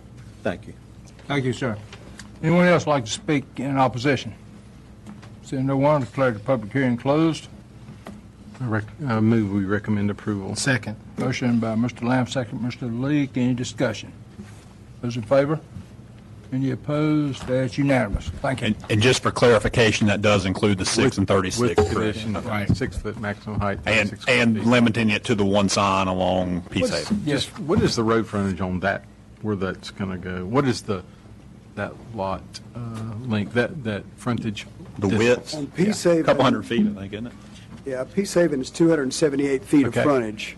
Thank you. Thank you, sir. Anyone else like to speak in opposition? Seeing no one, declare the public hearing closed. I move we recommend approval. Second. Motion by Mr. Lamb, second Mr. Leak. Any discussion? Those in favor? Any opposed? That's unanimous. Thank you. And just for clarification, that does include the 6 and 36. With condition of 6-foot maximum height. And limiting it to the one sign along Peacehaven. Yes. What is the road frontage on that, where that's going to go? What is that lot length, that frontage? The width? On Peacehaven, a couple hundred feet, I think, isn't it? Yeah, Peacehaven is 278 feet Okay. of frontage.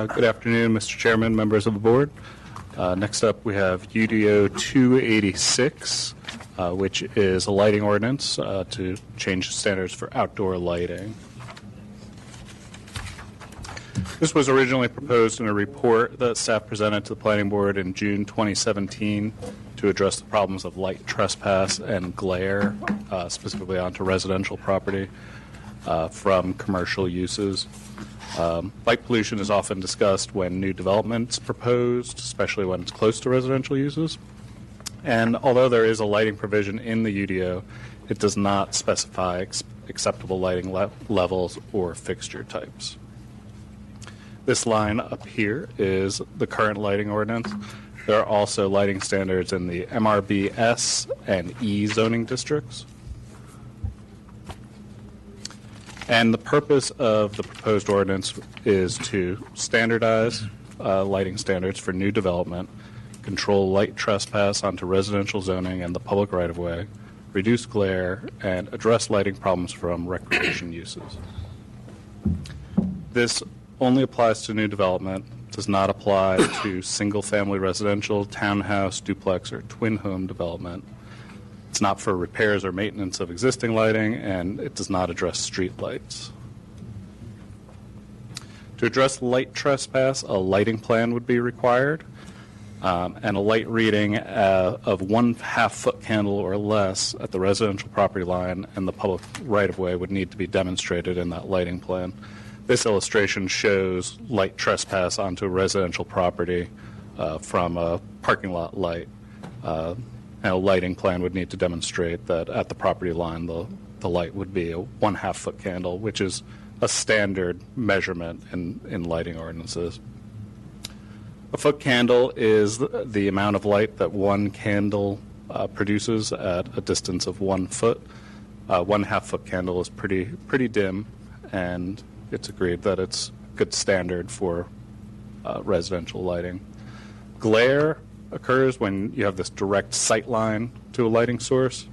Good afternoon, Mr. Chairman, members of the board. Next up, we have UDO 286, which is a lighting ordinance to change standards for outdoor lighting. This was originally proposed in a report that staff presented to the planning board in June 2017 to address the problems of light trespass and glare, specifically onto residential property from commercial uses. Light pollution is often discussed when new development's proposed, especially when it's close to residential uses. And although there is a lighting provision in the UDO, it does not specify acceptable lighting levels or fixture types. This line up here is the current lighting ordinance. There are also lighting standards in the MRB S and E zoning districts. And the purpose of the proposed ordinance is to standardize lighting standards for new development, control light trespass onto residential zoning and the public right-of-way, reduce glare, and address lighting problems from recreation uses. This only applies to new development, does not apply to single-family residential, townhouse, duplex, or twin home development. It's not for repairs or maintenance of existing lighting, and it does not address street lights. To address light trespass, a lighting plan would be required, and a light reading of 1/2 foot candle or less at the residential property line and the public right-of-way would need to be demonstrated in that lighting plan. This illustration shows light trespass onto a residential property from a parking lot light. And a lighting plan would need to demonstrate that at the property line the light would be a 1/2 foot candle, which is a standard measurement in lighting ordinances. A foot candle is the amount of light that one candle produces at a distance of 1 foot. 1/2 foot candle is pretty dim, and it's agreed that it's good standard for residential lighting. Glare occurs when you have this direct sight line to a lighting source,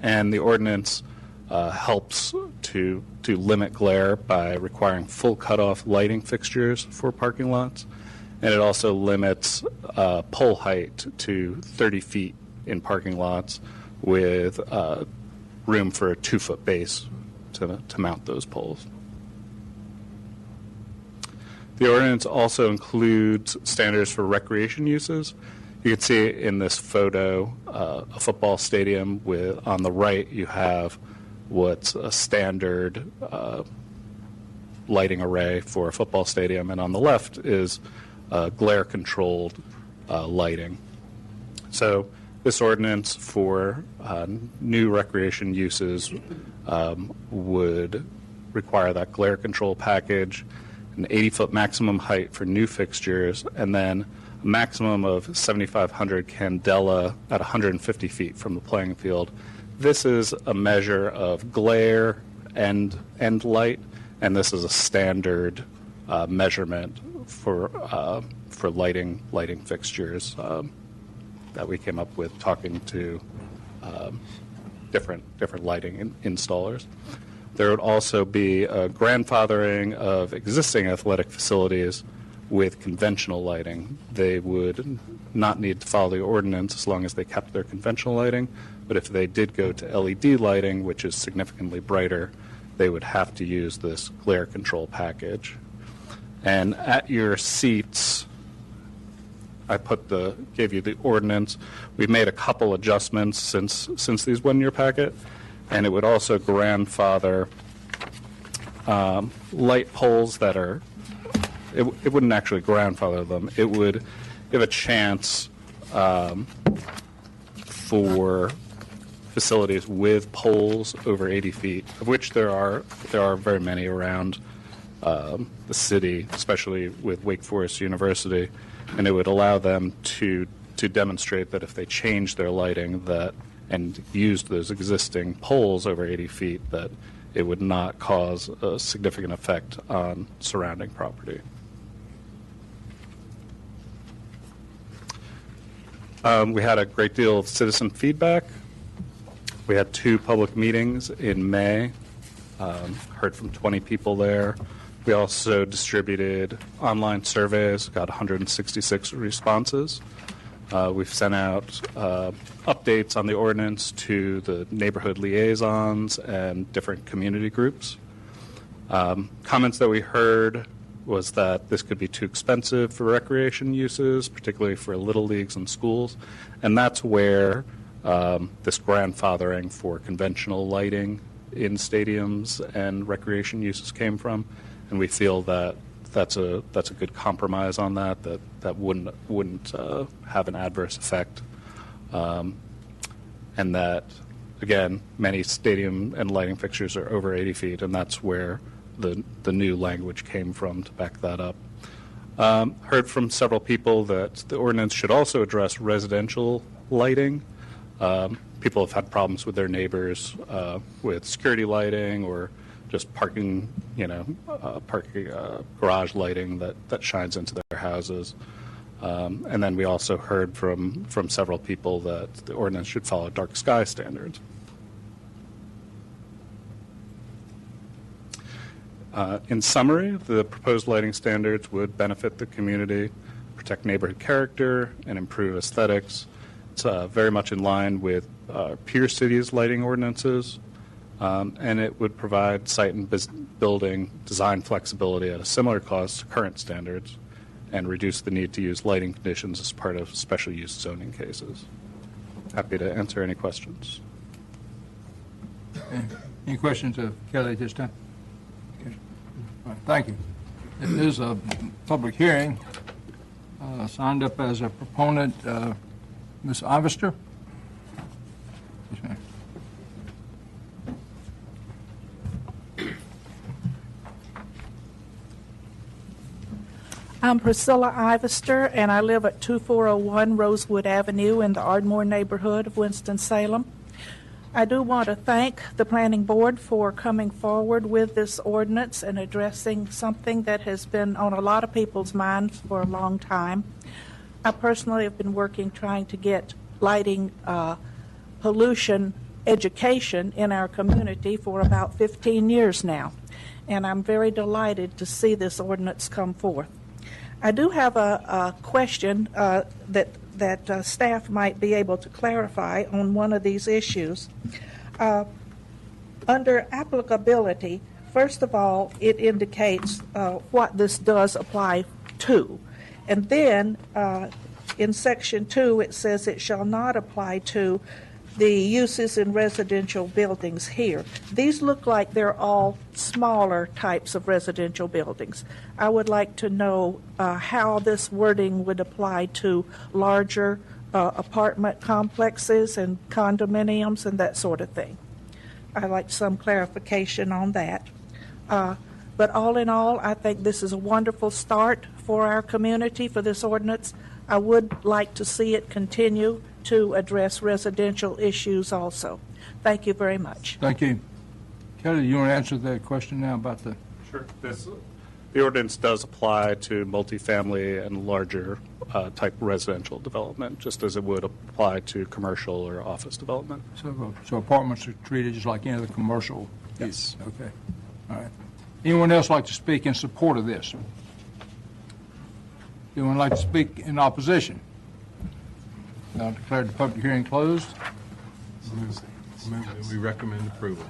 and the ordinance helps to limit glare by requiring full cutoff lighting fixtures for parking lots, and it also limits pole height to 30 feet in parking lots with room for a 2-foot base to mount those poles. The ordinance also includes standards for recreation uses. You can see in this photo a football stadium with, on the right, you have what's a standard lighting array for a football stadium, and on the left is glare-controlled lighting. So this ordinance for new recreation uses would require that glare control package, an 80-foot maximum height for new fixtures, and then a maximum of 7,500 candela at 150 feet from the playing field. This is a measure of glare and light, and this is a standard measurement for lighting fixtures that we came up with talking to different lighting installers. There would also be a grandfathering of existing athletic facilities with conventional lighting. They would not need to follow the ordinance as long as they kept their conventional lighting, but if they did go to LED lighting, which is significantly brighter, they would have to use this glare control package. And at your seats, I gave you the ordinance. We've made a couple adjustments since these went in your packet, and it would also grandfather light poles that are. It wouldn't actually grandfather them. It would give a chance for facilities with poles over 80 feet, of which there are very many around the city, especially with Wake Forest University, and it would allow them to demonstrate that if they change their lighting and used those existing poles over 80 feet, that it would not cause a significant effect on surrounding property. We had a great deal of citizen feedback. We had 2 public meetings in May, heard from 20 people there. We also distributed online surveys, got 166 responses. We've sent out updates on the ordinance to the neighborhood liaisons and different community groups. Comments that we heard was that this could be too expensive for recreation uses, particularly for little leagues and schools, and that's where this grandfathering for conventional lighting in stadiums and recreation uses came from, and we feel that that's a good compromise on that wouldn't have an adverse effect, and that again many stadium and lighting fixtures are over 80 feet, and that's where the new language came from to back that up. Heard from several people that the ordinance should also address residential lighting. People have had problems with their neighbors with security lighting or just parking garage lighting that shines into their houses. And then we also heard from several people that the ordinance should follow dark sky standards. In summary, the proposed lighting standards would benefit the community, protect neighborhood character, and improve aesthetics. It's very much in line with peer cities' lighting ordinances. and it would provide site and building design flexibility at a similar cost to current standards and reduce the need to use lighting conditions as part of special use zoning cases. Happy to answer any questions. Any questions of Kelly at this time? Okay. All right, thank you. It is a public hearing. Signed up as a proponent, Ms. Ivester. Yes, ma'am. I'm Priscilla Ivester, and I live at 2401 Rosewood Avenue in the Ardmore neighborhood of Winston-Salem. I do want to thank the Planning Board for coming forward with this ordinance and addressing something that has been on a lot of people's minds for a long time. I personally have been working trying to get lighting pollution education in our community for about 15 years now, and I'm very delighted to see this ordinance come forth. I do have a question that staff might be able to clarify on one of these issues. Under applicability, first of all, it indicates what this does apply to. And then in Section 2, it says it shall not apply to the uses in residential buildings here. These look like they're all smaller types of residential buildings. I would like to know how this wording would apply to larger apartment complexes and condominiums and that sort of thing. I'd like some clarification on that. But all in all, I think this is a wonderful start for our community for this ordinance. I would like to see it continue to address residential issues also. Thank you very much. Thank you. Kelly, do you want to answer that question now about the... Sure. The ordinance does apply to multifamily and larger type residential development, just as it would apply to commercial or office development. So apartments are treated just like any other commercial? Yes. Okay. All right. Anyone else like to speak in support of this? Anyone like to speak in opposition? I'll declare the public hearing closed. We recommend approval.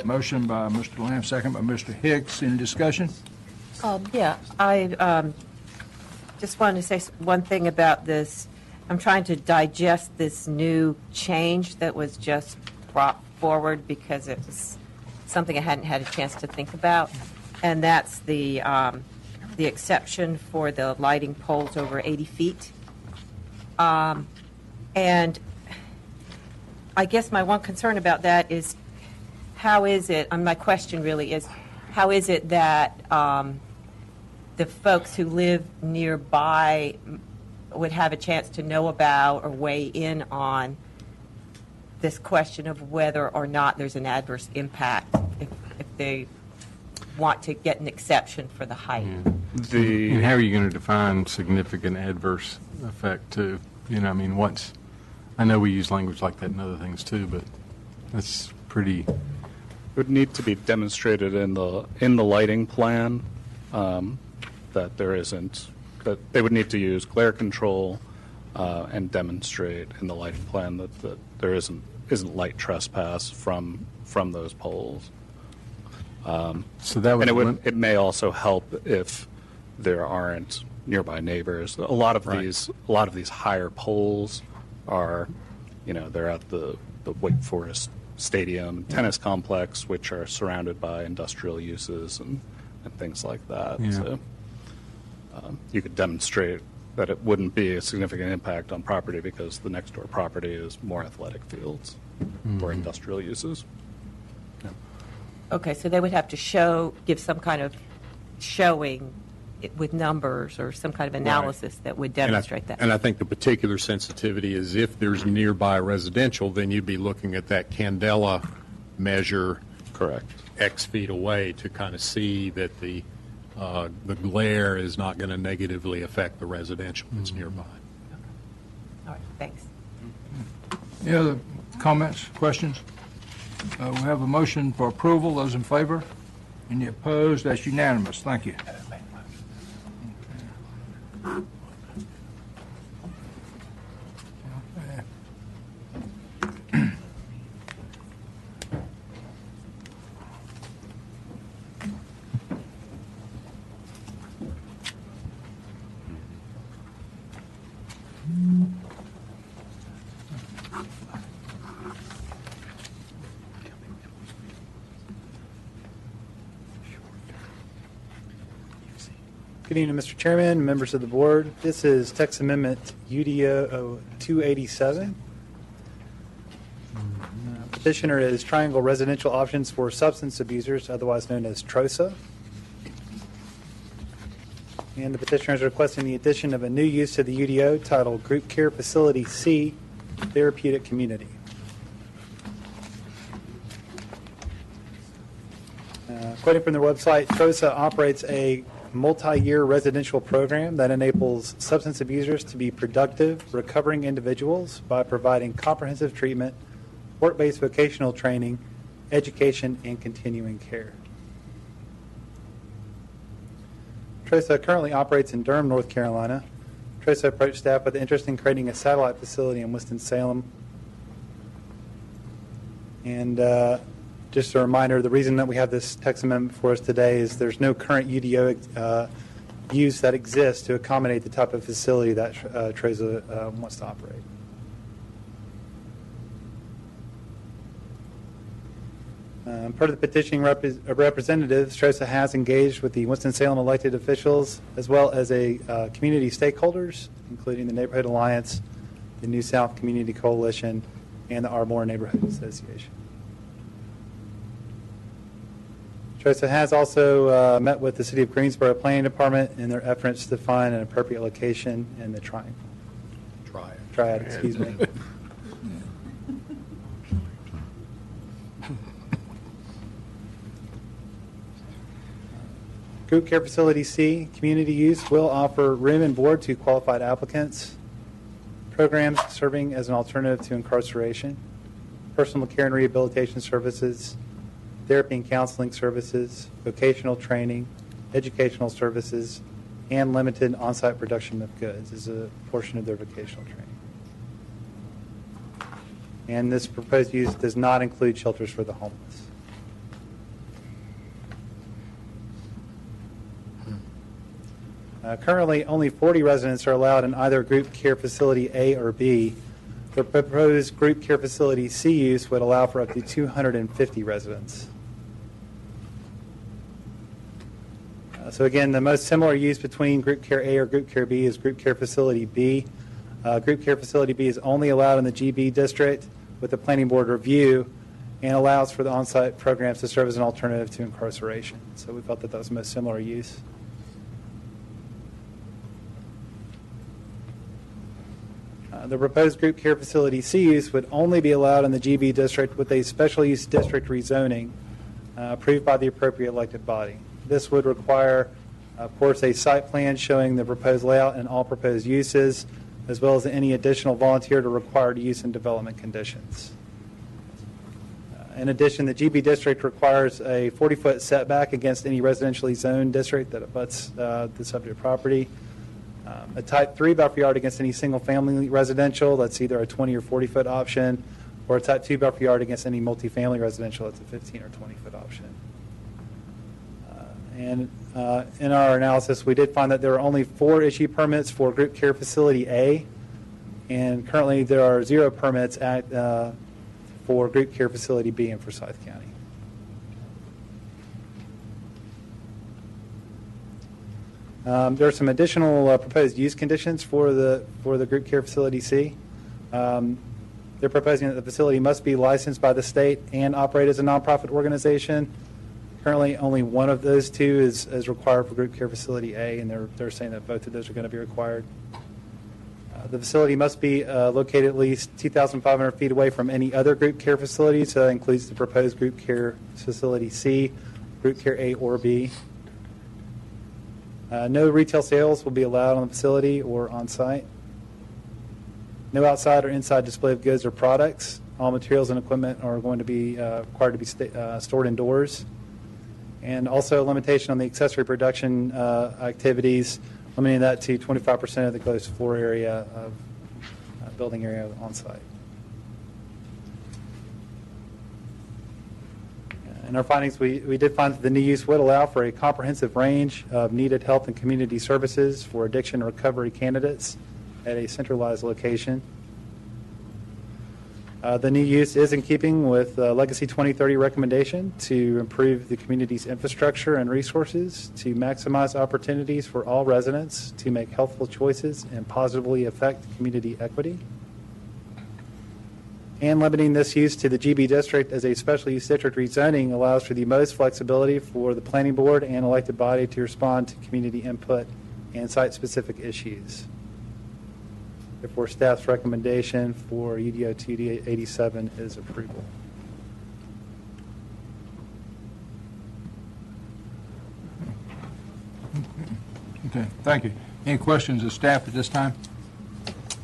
Motion by Mr. Lamb, second by Mr. Hicks. Any discussion? Yeah, I just wanted to say one thing about this. I'm trying to digest this new change that was just brought forward because it was something I hadn't had a chance to think about, and that's the exception for the lighting poles over 80 feet. And I guess my one concern about that is how is it, my question really is, how is it that the folks who live nearby would have a chance to know about or weigh in on this question of whether or not there's an adverse impact if they want to get an exception for the height? And how are you going to define significant adverse effect too? You know, I mean, I know we use language like that in other things too, but that's pretty. It would need to be demonstrated in the lighting plan that there isn't, that they would need to use glare control and demonstrate in the lighting plan that there isn't light trespass from those poles. So that would, and it may also help if there aren't nearby neighbors. A lot of these higher poles are, they're at the Wake Forest Stadium tennis complex, which are surrounded by industrial uses and things like that. Yeah. So you could demonstrate that it wouldn't be a significant impact on property because the next door property is more athletic fields or industrial uses. Yeah. Okay, so they would have to give some kind of showing with numbers or some kind of analysis that would demonstrate that. And I think the particular sensitivity is if there's nearby residential, then you'd be looking at that candela measure. Correct. X feet away to kind of see that the glare is not going to negatively affect the residential that's nearby. All right, thanks. Any other comments, questions? We have a motion for approval. Those in favor? Any opposed? That's unanimous. Thank you. Good evening, Mr. Chairman, members of the board. This is text amendment UDO 287. Petitioner is Triangle Residential Options for Substance Abusers, otherwise known as TROSA. And the petitioner is requesting the addition of a new use to the UDO titled Group Care Facility C, Therapeutic Community. Quoting from their website, TROSA operates a multi-year residential program that enables substance abusers to be productive, recovering individuals by providing comprehensive treatment, work-based vocational training, education, and continuing care. TROSA currently operates in Durham, North Carolina. TROSA approached staff with interest in creating a satellite facility in Winston-Salem. And just a reminder, the reason that we have this text amendment for us today is there's no current UDO use that exists to accommodate the type of facility that TROSA wants to operate. Per the petitioning representatives, TROSA has engaged with the Winston-Salem elected officials as well as community stakeholders, including the Neighborhood Alliance, the New South Community Coalition, and the Ardmore Neighborhood Association. TROSA has also met with the City of Greensboro Planning Department in their efforts to find an appropriate location in the triad. Excuse me. Group Care Facility C, community use, will offer room and board to qualified applicants, programs serving as an alternative to incarceration, personal care and rehabilitation services, therapy and counseling services, vocational training, educational services, and limited on-site production of goods as a portion of their vocational training. And this proposed use does not include shelters for the homeless. Currently, only 40 residents are allowed in either Group Care Facility A or B. The proposed Group Care Facility C use would allow for up to 250 residents. So again, the most similar use between Group Care A or Group Care B is Group Care Facility B. Group Care Facility B is only allowed in the GB district with the Planning Board review and allows for the on-site programs to serve as an alternative to incarceration. So we felt that that was the most similar use. The proposed Group Care Facility C use would only be allowed in the GB district with a special use district rezoning approved by the appropriate elected body. This would require, of course, a site plan showing the proposed layout and all proposed uses, as well as any additional volunteered or required use and development conditions. In addition, the GB district requires a 40-foot setback against any residentially zoned district that abuts the subject property. A type 3 buffer yard against any single-family residential, that's either a 20 or 40-foot option, or a type 2 buffer yard against any multifamily residential, that's a 15 or 20-foot option. And in our analysis, we did find that there are only 4 issued permits for Group Care Facility A, and currently there are 0 permits for Group Care Facility B in Forsyth County. There are some additional proposed use conditions for the Group Care Facility C. They're proposing that the facility must be licensed by the state and operate as a nonprofit organization. Currently, only one of those two is required for Group Care Facility A, and they're saying that both of those are going to be required. The facility must be located at least 2,500 feet away from any other Group Care facility, so that includes the proposed Group Care Facility C, Group Care A or B. No retail sales will be allowed on the facility or on site. No outside or inside display of goods or products. All materials and equipment are going to be required to be stored indoors. And also a limitation on the accessory production activities, limiting that to 25% of the gross floor area of building area on site. In our findings, we did find that the new use would allow for a comprehensive range of needed health and community services for addiction recovery candidates at a centralized location. The new use is in keeping with Legacy 2030 recommendation to improve the community's infrastructure and resources, to maximize opportunities for all residents, to make healthful choices and positively affect community equity. And limiting this use to the GB district as a special use district rezoning allows for the most flexibility for the planning board and elected body to respond to community input and site-specific issues. Therefore, staff's recommendation for UDO 287 is approval. Okay, thank you. Any questions of staff at this time?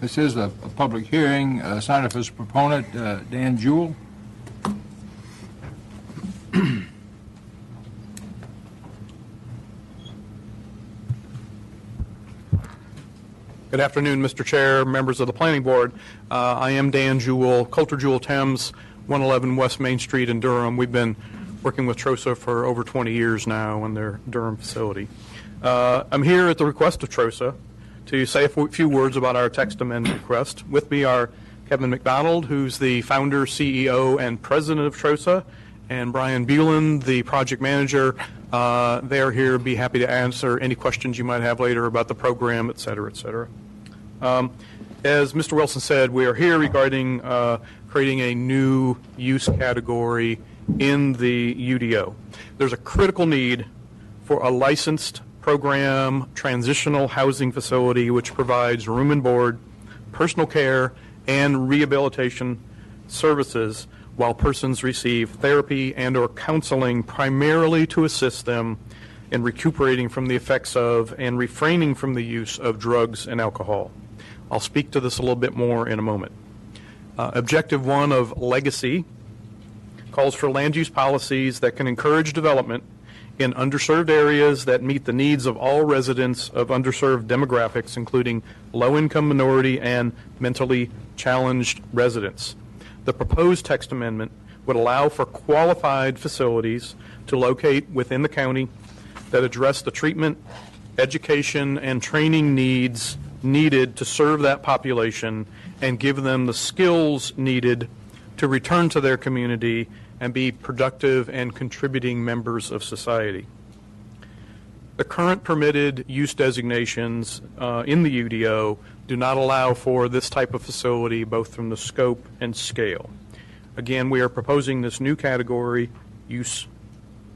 This is a public hearing. Signed up as a proponent, Dan Jewell. Good afternoon, Mr. Chair, members of the Planning Board. I am Dan Jewell, Coulter Jewell Thames, 111 West Main Street in Durham. We've been working with TROSA for over 20 years now in their Durham facility. I'm here at the request of TROSA to say a few words about our text amendment request. With me are Kevin McDonald, who's the founder, CEO, and president of TROSA, and Brian Bueland, the project manager. They are here, be happy to answer any questions you might have later about the program, et cetera, et cetera. As Mr. Wilson said, we are here regarding creating a new use category in the UDO. There's a critical need for a licensed program transitional housing facility which provides room and board, personal care, and rehabilitation services while persons receive therapy and or counseling primarily to assist them in recuperating from the effects of and refraining from the use of drugs and alcohol. I'll speak to this a little bit more in a moment. Objective 1 of Legacy calls for land use policies that can encourage development in underserved areas that meet the needs of all residents of underserved demographics, including low-income minority and mentally challenged residents. The proposed text amendment would allow for qualified facilities to locate within the county that address the treatment, education, and training needs needed to serve that population and give them the skills needed to return to their community and be productive and contributing members of society. The current permitted use designations in the UDO do not allow for this type of facility, both from the scope and scale. Again, we are proposing this new category, use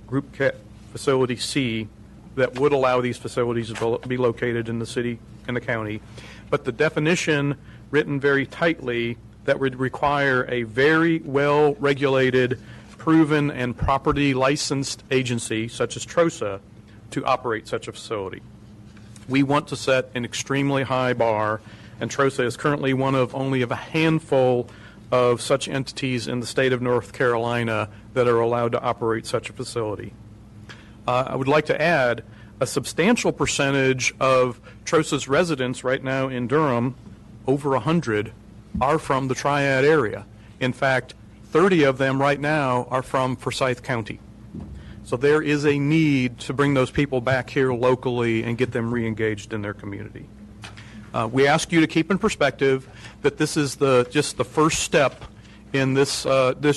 group facility C, that would allow these facilities to be located in the city and the county. But the definition written very tightly that would require a very well-regulated, proven, and properly licensed agency, such as TROSA, to operate such a facility. We want to set an extremely high bar, and TROSA is currently one of only a handful of such entities in the state of North Carolina that are allowed to operate such a facility. I would like to add a substantial percentage of TROSA's residents right now in Durham, over 100, are from the Triad area. In fact, 30 of them right now are from Forsyth County. So there is a need to bring those people back here locally and get them re-engaged in their community. We ask you to keep in perspective that this is just the first step in this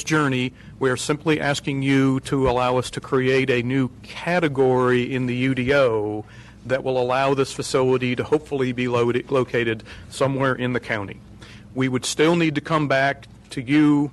journey. We are simply asking you to allow us to create a new category in the UDO that will allow this facility to hopefully be located somewhere in the county. We would still need to come back to you,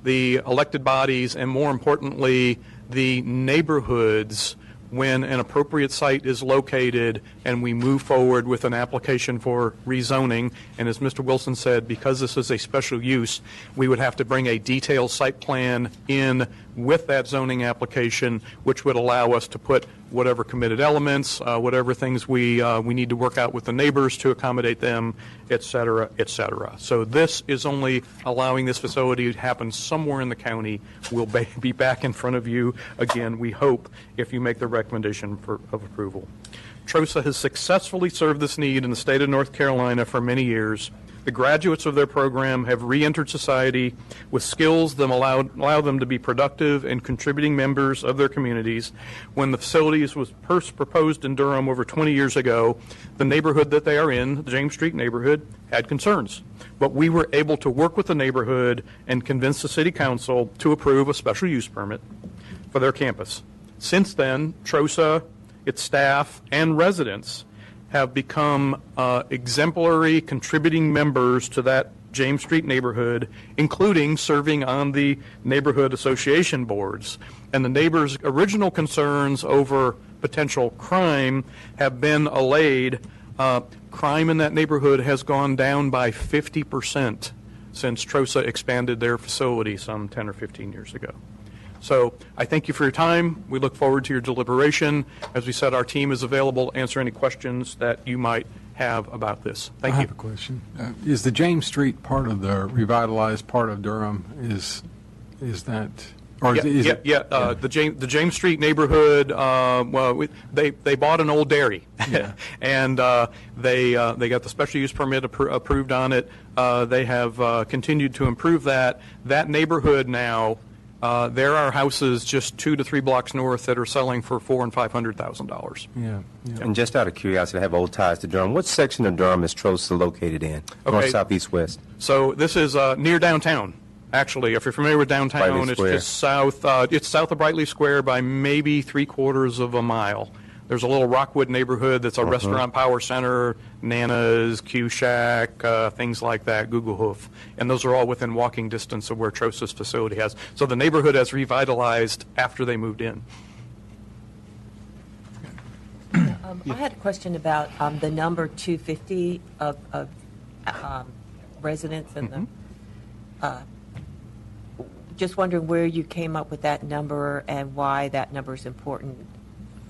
the elected bodies, and more importantly, the neighborhoods when an appropriate site is located and we move forward with an application for rezoning. And as Mr. Wilson said, because this is a special use, we would have to bring a detailed site plan in with that zoning application, which would allow us to put whatever committed elements, whatever things we need to work out with the neighbors to accommodate them, et cetera, et cetera. So this is only allowing this facility to happen somewhere in the county. We'll be back in front of you again, we hope, if you make the recommendation of approval. TROSA has successfully served this need in the state of North Carolina for many years The graduates of their program have re-entered society with skills that allow them to be productive and contributing members of their communities. When the facilities was first proposed in Durham over 20 years ago, the neighborhood that they are in, the James Street neighborhood, had concerns. But we were able to work with the neighborhood and convince the city council to approve a special use permit for their campus. Since then, TROSA, its staff, and residents have become exemplary contributing members to that James Street neighborhood, including serving on the neighborhood association boards. And the neighbors' original concerns over potential crime have been allayed. Crime in that neighborhood has gone down by 50% since TROSA expanded their facility some 10 or 15 years ago. So I thank you for your time. We look forward to your deliberation. As we said, our team is available to answer any questions that you might have about this. Thank you. I have a question. Is the James Street part of the revitalized part of Durham? Is that? Or is it? The James Street neighborhood. They bought an old dairy, and they got the special use permit approved on it. They have continued to improve that. That neighborhood now. There are houses just 2 to 3 blocks north that are selling for $400,000 and $500,000. Yeah. And just out of curiosity, I have old ties to Durham. What section of Durham is TROSA located in? North, south, east, west? So this is near downtown. Actually, if you're familiar with downtown, it's just south. It's south of Brightleaf Square by maybe 3/4 of a mile. There's a little Rockwood neighborhood that's a restaurant power center, Nana's, Q Shack, things like that, Google Hoof. And those are all within walking distance of where TROSA's facility has. So the neighborhood has revitalized after they moved in. I had a question about the number 250 of residents and just wondering where you came up with that number and why that number is important.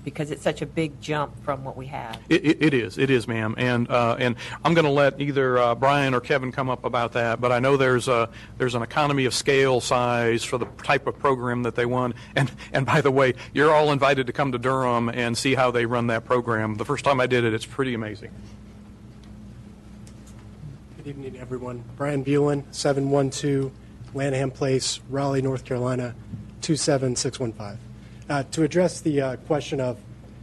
Because it's such a big jump from what we have. It is, ma'am. And I'm going to let either Brian or Kevin come up about that. But I know there's an economy of scale size for the type of program that they want. And by the way, you're all invited to come to Durham and see how they run that program. The first time I did it, it's pretty amazing. Good evening, everyone. Brian Buellin, 712 Lanham Place, Raleigh, North Carolina, 27615. To address the question of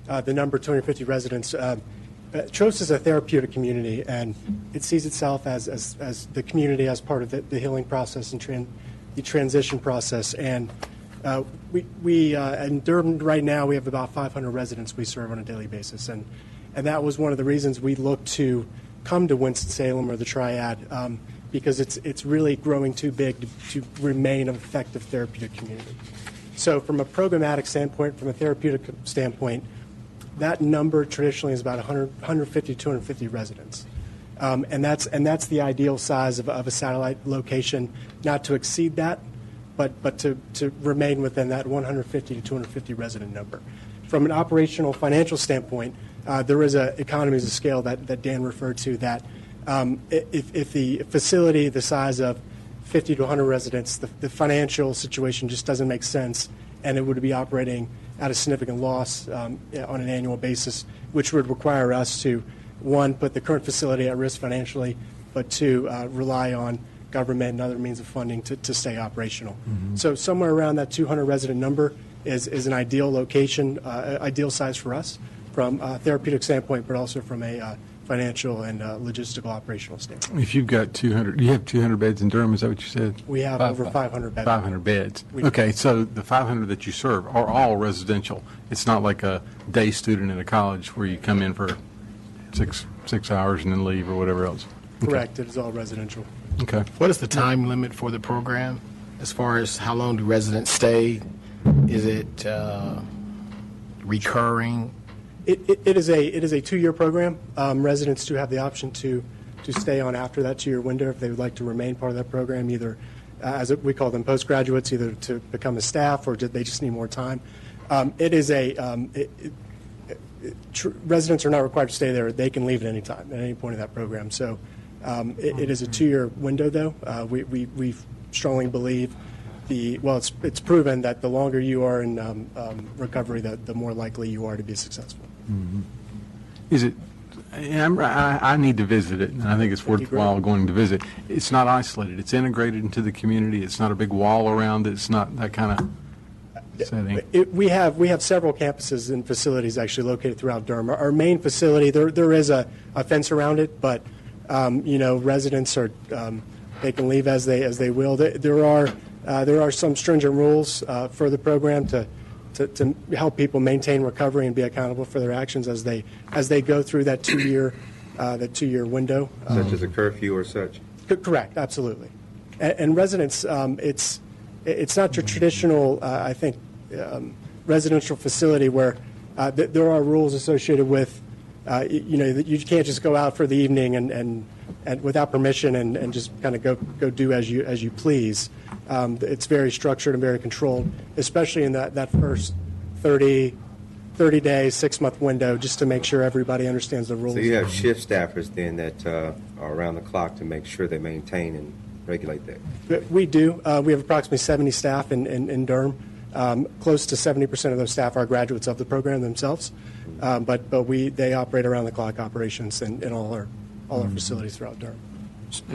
the number 250 residents, TROSA is a therapeutic community, and it sees itself as the community as part of the healing process and the transition process. And we in Durham right now, we have about 500 residents we serve on a daily basis, and that was one of the reasons we looked to come to Winston-Salem or the Triad, because it's really growing too big to remain an effective therapeutic community. So from a programmatic standpoint, from a therapeutic standpoint, that number traditionally is about 150 to 250 residents. And that's the ideal size of a satellite location, not to exceed that, but to remain within that 150 to 250 resident number. From an operational financial standpoint, there is a economies of scale that Dan referred to, that if the facility the size of 50 to 100 residents, the financial situation just doesn't make sense, and it would be operating at a significant loss on an annual basis, which would require us to, one, put the current facility at risk financially, but two, rely on government and other means of funding to stay operational. Mm-hmm. So somewhere around that 200 resident number is an ideal location, ideal size for us from a therapeutic standpoint, but also from a financial and logistical operational standpoint. If you've got 200, you have 200 beds in Durham, is that what you said? We have over 500 beds. 500 beds. Okay, so the 500 that you serve are all residential. It's not like a day student in a college where you come in for six hours and then leave or whatever else. Correct. It is all residential. Okay. What is the time limit for the program as far as how long do residents stay? Is it recurring? It is a 2-year program. Residents do have the option to stay on after that 2-year window if they would like to remain part of that program, either as we call them postgraduates, either to become a staff or they just need more time. Residents are not required to stay there. They can leave at any time, at any point of that program. So it is a 2-year window, though. We strongly believe it's proven that the longer you are in recovery, the more likely you are to be successful. Mm-hmm. Is it, I need to visit it, and I think it's worthwhile going to visit. It's not isolated. It's integrated into the community. It's not a big wall around it. It's not that kind of setting. We have several campuses and facilities actually located throughout Durham. Our main facility, there is a fence around it, but residents are they can leave as they will. There are some stringent rules for the program to help people maintain recovery and be accountable for their actions as they go through that 2-year window. Such as a curfew or such? Correct, absolutely. And residents, it's not your traditional, I think, residential facility where there are rules associated with, you can't just go out for the evening and without permission and just kind of go do as you please. It's very structured and very controlled, especially in that first 30 days, 6-month window, just to make sure everybody understands the rules. So you have shift staffers then that are around the clock to make sure they maintain and regulate that? We do. We have approximately 70 staff in Durham. Close to 70% of those staff are graduates of the program themselves, but they operate around the clock operations in all our facilities throughout Durham.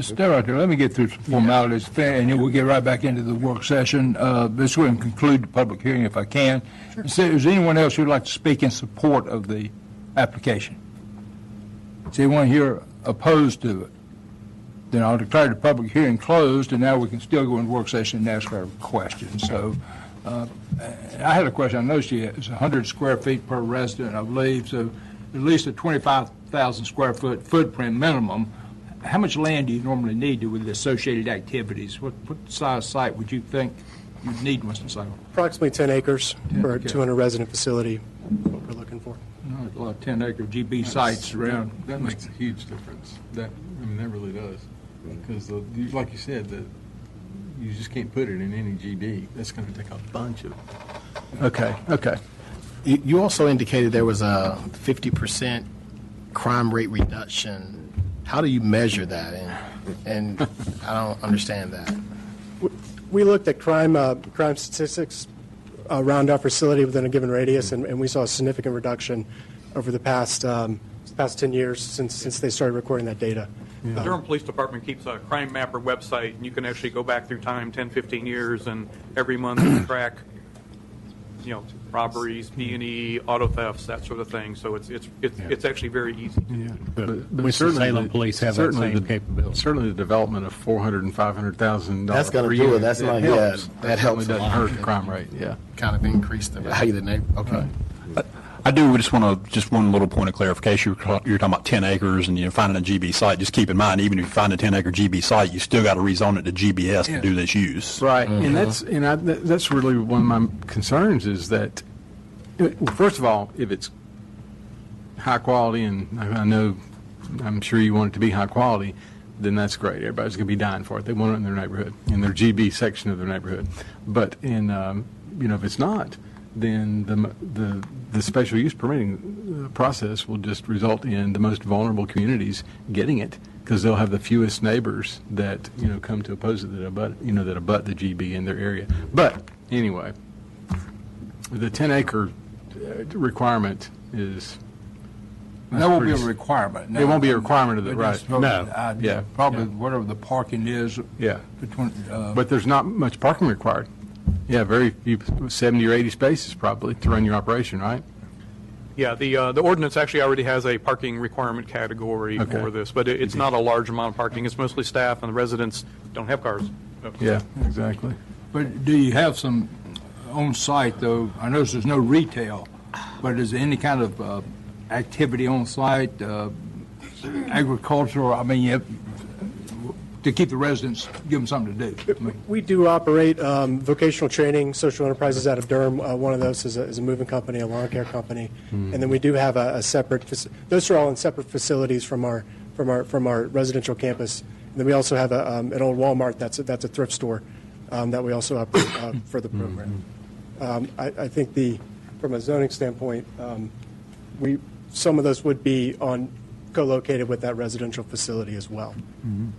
Stay right there. Let me get through some formalities, and then we'll get right back into the work session. This will conclude the public hearing if I can. Sure. So, is there anyone else who'd like to speak in support of the application? Is anyone here opposed to it? Then I'll declare the public hearing closed, and now we can still go into work session and ask our questions. So, I had a question. I noticed it's 100 square feet per resident, I believe, so at least a 25,000 square foot footprint minimum. How much land do you normally need with the associated activities? What size site would you think you'd need in Winston-Salem? Approximately 10 acres for a 200 resident facility, what we're looking for. There's a lot of 10-acre GB sites around. That makes a huge difference. That really does. Because, like you said, you just can't put it in any GB. That's going to take a bunch of. Okay. You also indicated there was a 50% crime rate reduction. How do you measure that? And I don't understand that. We looked at crime statistics around our facility within a given radius, and we saw a significant reduction over the past 10 years since they started recording that data. Yeah. The Durham Police Department keeps a crime mapper website, and you can actually go back through time 10, 15 years, and every month track robberies, B&E, auto thefts, that sort of thing. So it's actually very easy. Yeah. But Winston-Salem police have that same capability. Certainly the development of $400,000 and $500,000 that's going to do it. That's not helps. That helps. Doesn't hurt the crime rate. Yeah. Kind of increase the value of the neighborhood. Okay. I do just want to, just one little point of clarification. You're talking about 10 acres and finding a GB site. Just keep in mind, even if you find a 10-acre GB site, you still got to rezone it to GBS to do this use. Right, and that's really one of my concerns is that, first of all, if it's high quality, and I'm sure you want it to be high quality, then that's great. Everybody's going to be dying for it. They want it in their neighborhood, in their GB section of their neighborhood. But if it's not, then the special use permitting process will just result in the most vulnerable communities getting it, because they'll have the fewest neighbors that come to oppose it that abut the GB in their area. But anyway, the 10-acre requirement is. That won't be a requirement. No. It won't be a requirement of the right. No. Yeah. Probably whatever the parking is. Yeah. But there's not much parking required. Yeah, very few, 70 or 80 spaces probably to run your operation, right? Yeah, the ordinance actually already has a parking requirement category for this, but it's not a large amount of parking. It's mostly staff, and the residents don't have cars. Yeah, exactly. But do you have some on-site, though? I notice there's no retail, but is there any kind of activity on-site, agricultural? I mean, to keep the residents, give them something to do. We do operate vocational training, social enterprises out of Durham. One of those is a moving company, a lawn care company, and then we do have a separate. Those are all in separate facilities from our residential campus. And then we also have an old Walmart that's a thrift store that we also operate for the program. I think from a zoning standpoint, some of those would be co-located with that residential facility as well. Mm-hmm.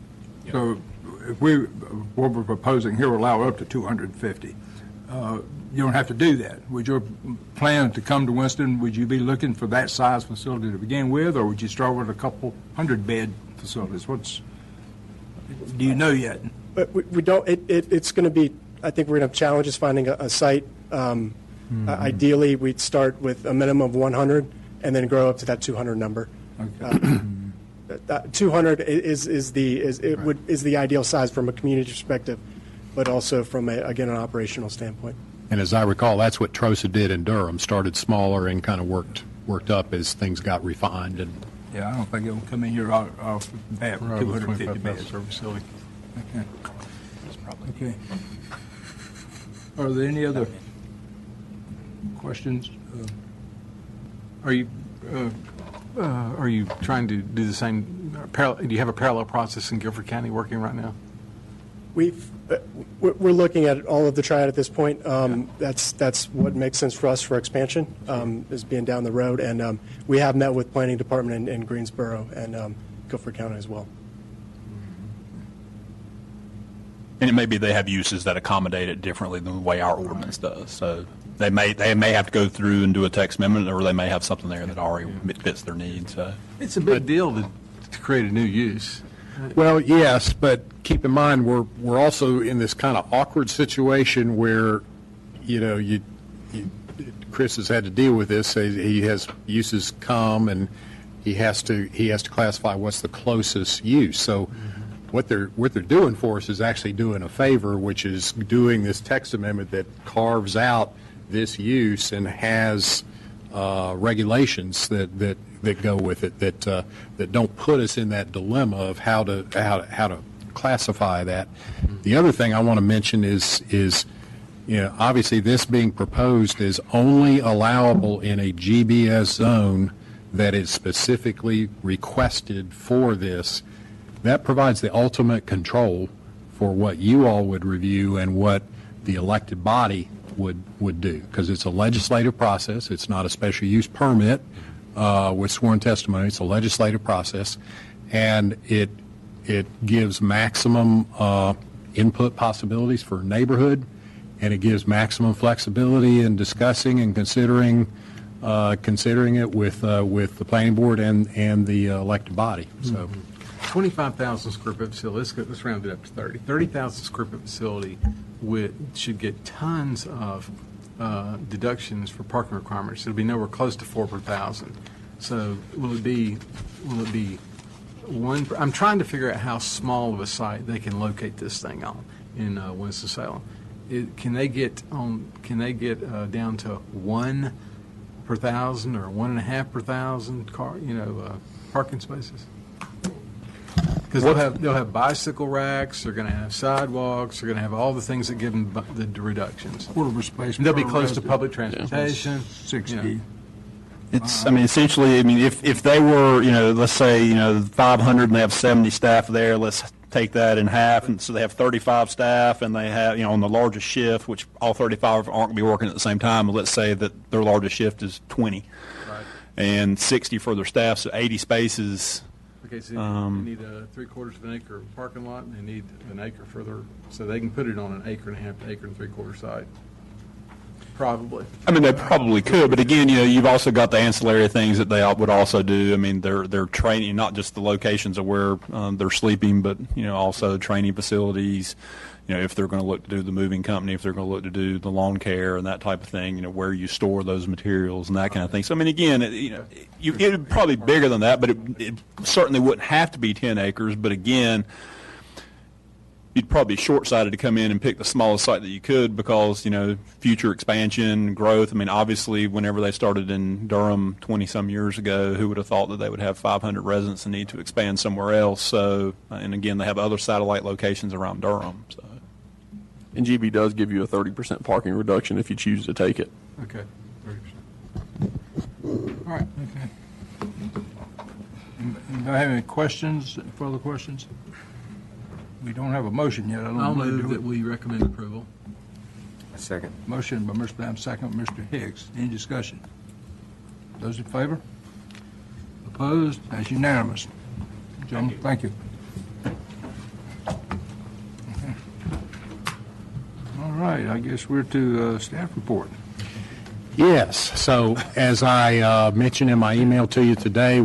So if what we're proposing here will allow up to 250. you don't have to do that. Would your plan to come to Winston, would you be looking for that size facility to begin with, or would you start with a couple 100-bed facilities? Do you know yet? But we don't, it's going to be, I think we're going to have challenges finding a site. Ideally, we'd start with a minimum of 100 and then grow up to that 200 number. Okay. That 200 is the ideal size from a community perspective, but also from, again, an operational standpoint. And as I recall, that's what TROSA did in Durham, started smaller and kind of worked up as things got refined. And Yeah, I don't think it'll come in here off the bat with 250 beds. Facility. Okay. Okay. Are there any other questions? Are you trying to do the same, do you have a parallel process in Guilford County working right now? We're looking at all of the triad at this point. That's what makes sense for us for expansion, is being down the road. And we have met with Planning Department in Greensboro and Guilford County as well. And it may be they have uses that accommodate it differently than the way our ordinance does. So they may have to go through and do a text amendment, or they may have something there that already fits their needs. It's a big deal to create a new use. Well, yes, but keep in mind, we're also in this kind of awkward situation where, Chris has had to deal with this. He has uses come, and he has to classify what's the closest use. So what they're doing for us is actually doing a favor, which is doing this text amendment that carves out this use and has regulations that go with it that don't put us in that dilemma of how to classify that. The other thing I want to mention is obviously this being proposed is only allowable in a GBS zone that is specifically requested for this. That provides the ultimate control for what you all would review and what the elected body would do, because it's a legislative process. It's not a special use permit with sworn testimony. It's a legislative process, and it gives maximum input possibilities for neighborhood, and it gives maximum flexibility in discussing and considering it with the planning board and the elected body. So. 25,000 square foot facility, let's round it up to 30. 30,000 square foot facility should get tons of deductions for parking requirements. It'll be nowhere close to 4 per thousand. So will it be one? I'm trying to figure out how small of a site they can locate this thing on in Winston-Salem. Can they get down to 1 per thousand or 1.5 per thousand parking spaces? Because they'll have bicycle racks, they're going to have sidewalks, they're going to have all the things that give them the reductions. Portable space. They'll be close to public transportation. 60. It's, essentially, if they were, let's say, 500 and they have 70 staff there, let's take that in half, and so they have 35 staff, and they have, on the largest shift, which all 35 aren't going to be working at the same time, let's say that their largest shift is 20, right, and 60 for their staff, so 80 spaces. Okay, so they need a 3/4 of an acre parking lot, and they need an acre further, so they can put it on an 1.5 to 1 3/4 site. Probably. They probably could, but again, you've also got the ancillary things that they would also do. They're training, not just the locations of where they're sleeping, but also training facilities. If they're going to look to do the moving company, if they're going to look to do the lawn care and that type of thing, where you store those materials and that kind of thing. So, again, it would probably be bigger than that, but it certainly wouldn't have to be 10 acres. But again, you'd probably be short-sighted to come in and pick the smallest site that you could because, future expansion, growth. Obviously, whenever they started in Durham 20-some years ago, who would have thought that they would have 500 residents and need to expand somewhere else? So, and again, they have other satellite locations around Durham. So. And GB does give you a 30% parking reduction if you choose to take it. Okay, 30%. All right. Okay. Anybody have any questions, further questions? We don't have a motion yet. I'll move that we recommend approval. Second. Motion by Mr. Lamb, second by Mr. Hicks. Any discussion? Those in favor? Opposed? That's unanimous. Gentlemen, thank you. Okay. All right. right, I guess we're to staff report. Yes. So as I mentioned in my email to you today,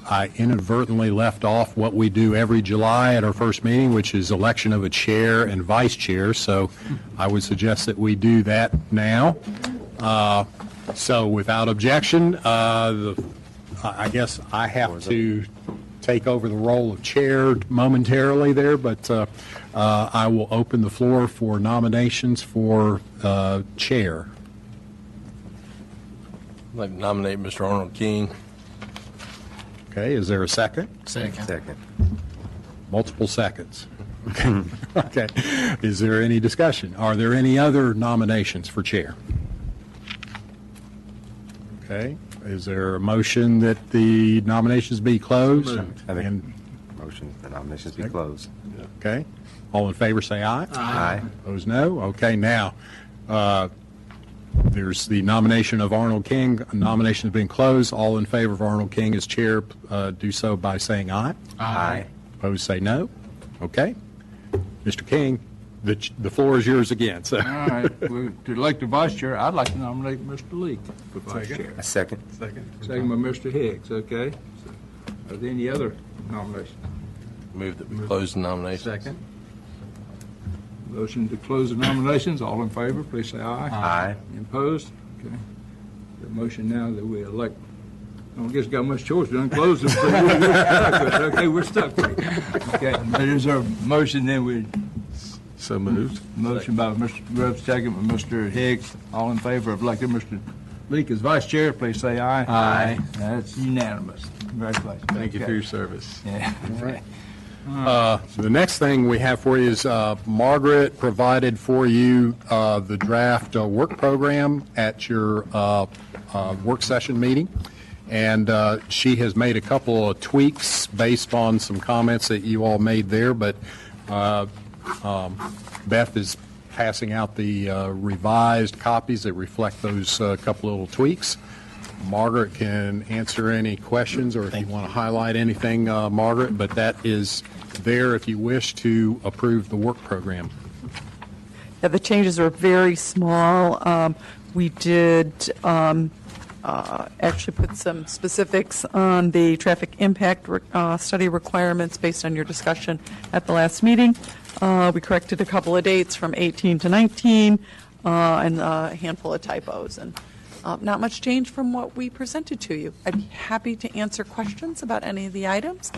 I inadvertently left off what we do every July at our first meeting, which is election of a chair and vice chair. So I would suggest that we do that now. So without objection, I guess I have to take over the role of chair momentarily there, but I will open the floor for nominations for chair. I'd like to nominate Mr. Arnold King. Okay, is there a second? Second. Multiple seconds. Okay. Is there any discussion? Are there any other nominations for chair? Okay. Is there a motion that the nominations be closed? Motion the nominations be closed. Okay. All in favor say aye. Aye. Opposed, no. Okay, now, there's the nomination of Arnold King. Nomination has been closed. All in favor of Arnold King as chair, do so by saying aye. Aye. Opposed, say no. Okay. Mr. King, the floor is yours again. So. All right, to elect the vice chair, I'd like to nominate Mr. Leak for vice chair. A second. Second by Mr. Hicks, okay? Are there any other nominations? Move that we close the nomination. Second. Motion to close the nominations. All in favor, please say aye. Aye. Any opposed? Okay. The motion now that we elect, I don't guess got much choice. We don't close them. So we're stuck with it. Okay, we're stuck with it. Okay, but is there a motion then we? So moved. Motion by Mr. Grubb, second by Mr. Hicks. All in favor of electing Mr. Leak as vice chair, please say aye. Aye. That's unanimous. Congratulations. Thank you for your service. Yeah. All right. The next thing we have for you is Margaret provided for you the draft work program at your work session meeting, and she has made a couple of tweaks based on some comments that you all made there, but Beth is passing out the revised copies that reflect those couple little tweaks. Margaret can answer any questions, or if you want to highlight anything, Margaret, but that is there if you wish to approve the work program. Yeah, the changes are very small. We did actually put some specifics on the traffic impact study requirements based on your discussion at the last meeting. We corrected a couple of dates from 18 to 19 and a handful of typos. And not much change from what we presented to you. I'd be happy to answer questions about any of the items,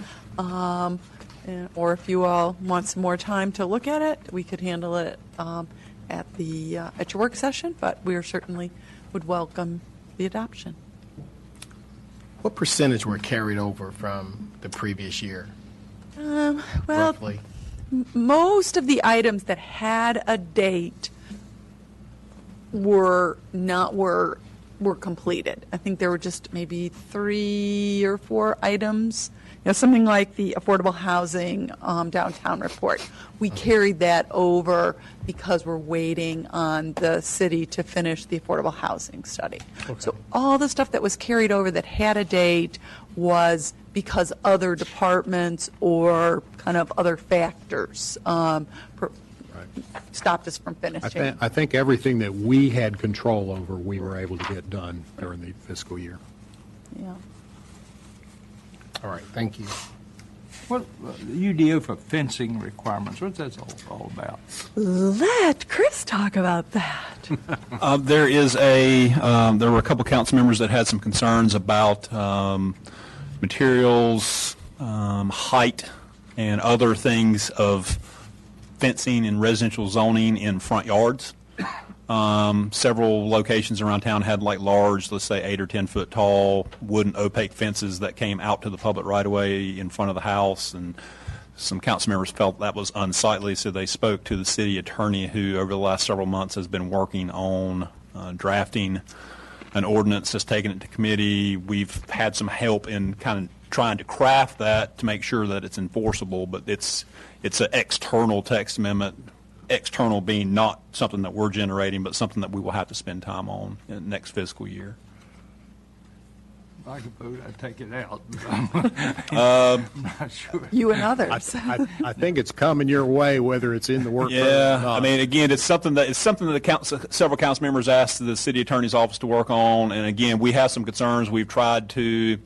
or if you all want some more time to look at it, we could handle it at your work session, but we certainly would welcome the adoption. What percentage were carried over from the previous year? Well, roughly? Most of the items that had a date were completed. I think there were just maybe 3 or 4 items. You know, something like the affordable housing downtown report. We carried that over because we're waiting on the city to finish the affordable housing study. Okay. So all the stuff that was carried over that had a date was because other departments or kind of other factors stopped us from finishing. I think everything that we had control over, we were able to get done during the fiscal year. Yeah. All right, thank you. What UDO for fencing requirements? What's that all about? Let Chris talk about that. There were a couple council members that had some concerns about materials, height, and other things of fencing in residential zoning in front yards. Several locations around town had like large, let's say 8 or 10 foot tall wooden opaque fences that came out to the public right of way in front of the house, and some council members felt that was unsightly, so they spoke to the city attorney, who over the last several months has been working on drafting an ordinance, has taken it to committee. We've had some help in kind of trying to craft that to make sure that it's enforceable, but it's an external text amendment. External being not something that we're generating, but something that we will have to spend time on in the next fiscal year. If I could vote, I'd take it out. Um, I'm not sure. You and others. I think it's coming your way, whether it's in the work program or Yeah, not. I mean, again, it's something that several council members asked the city attorney's office to work on, and again, we have some concerns. We've tried to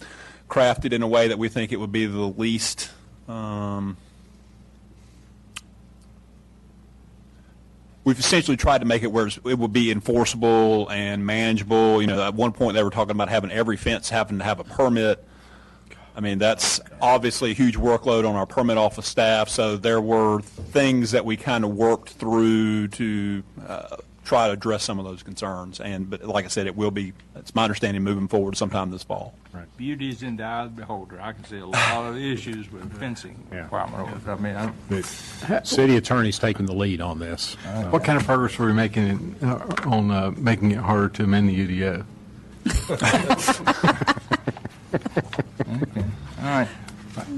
craft it in a way that we think it would be the least. We've essentially tried to make it where it would be enforceable and manageable. You know, at one point they were talking about having every fence having to have a permit. I mean, that's obviously a huge workload on our permit office staff, so there were things that we kind of worked through to try to address some of those concerns. But like I said, it's my understanding, moving forward sometime this fall. Right. Beauty is in the eye of the beholder. I can see a lot of issues with fencing requirement. I mean, The city attorney's taking the lead on this. What kind of progress were we making on making it harder to amend the UDO? Okay. All right.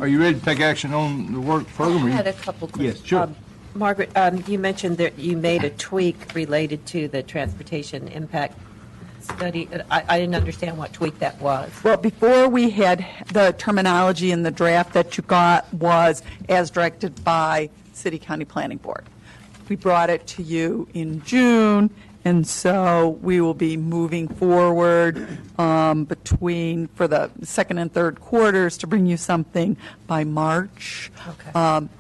Are you ready to take action on the work program? I had a couple questions. Yes, sure. Margaret, you mentioned that you made a tweak related to the transportation impact study. I didn't understand what tweak that was. Well, before we had the terminology in the draft that you got was as directed by City County Planning Board. We brought it to you in June, and so we will be moving forward for the second and third quarters to bring you something by March. Okay.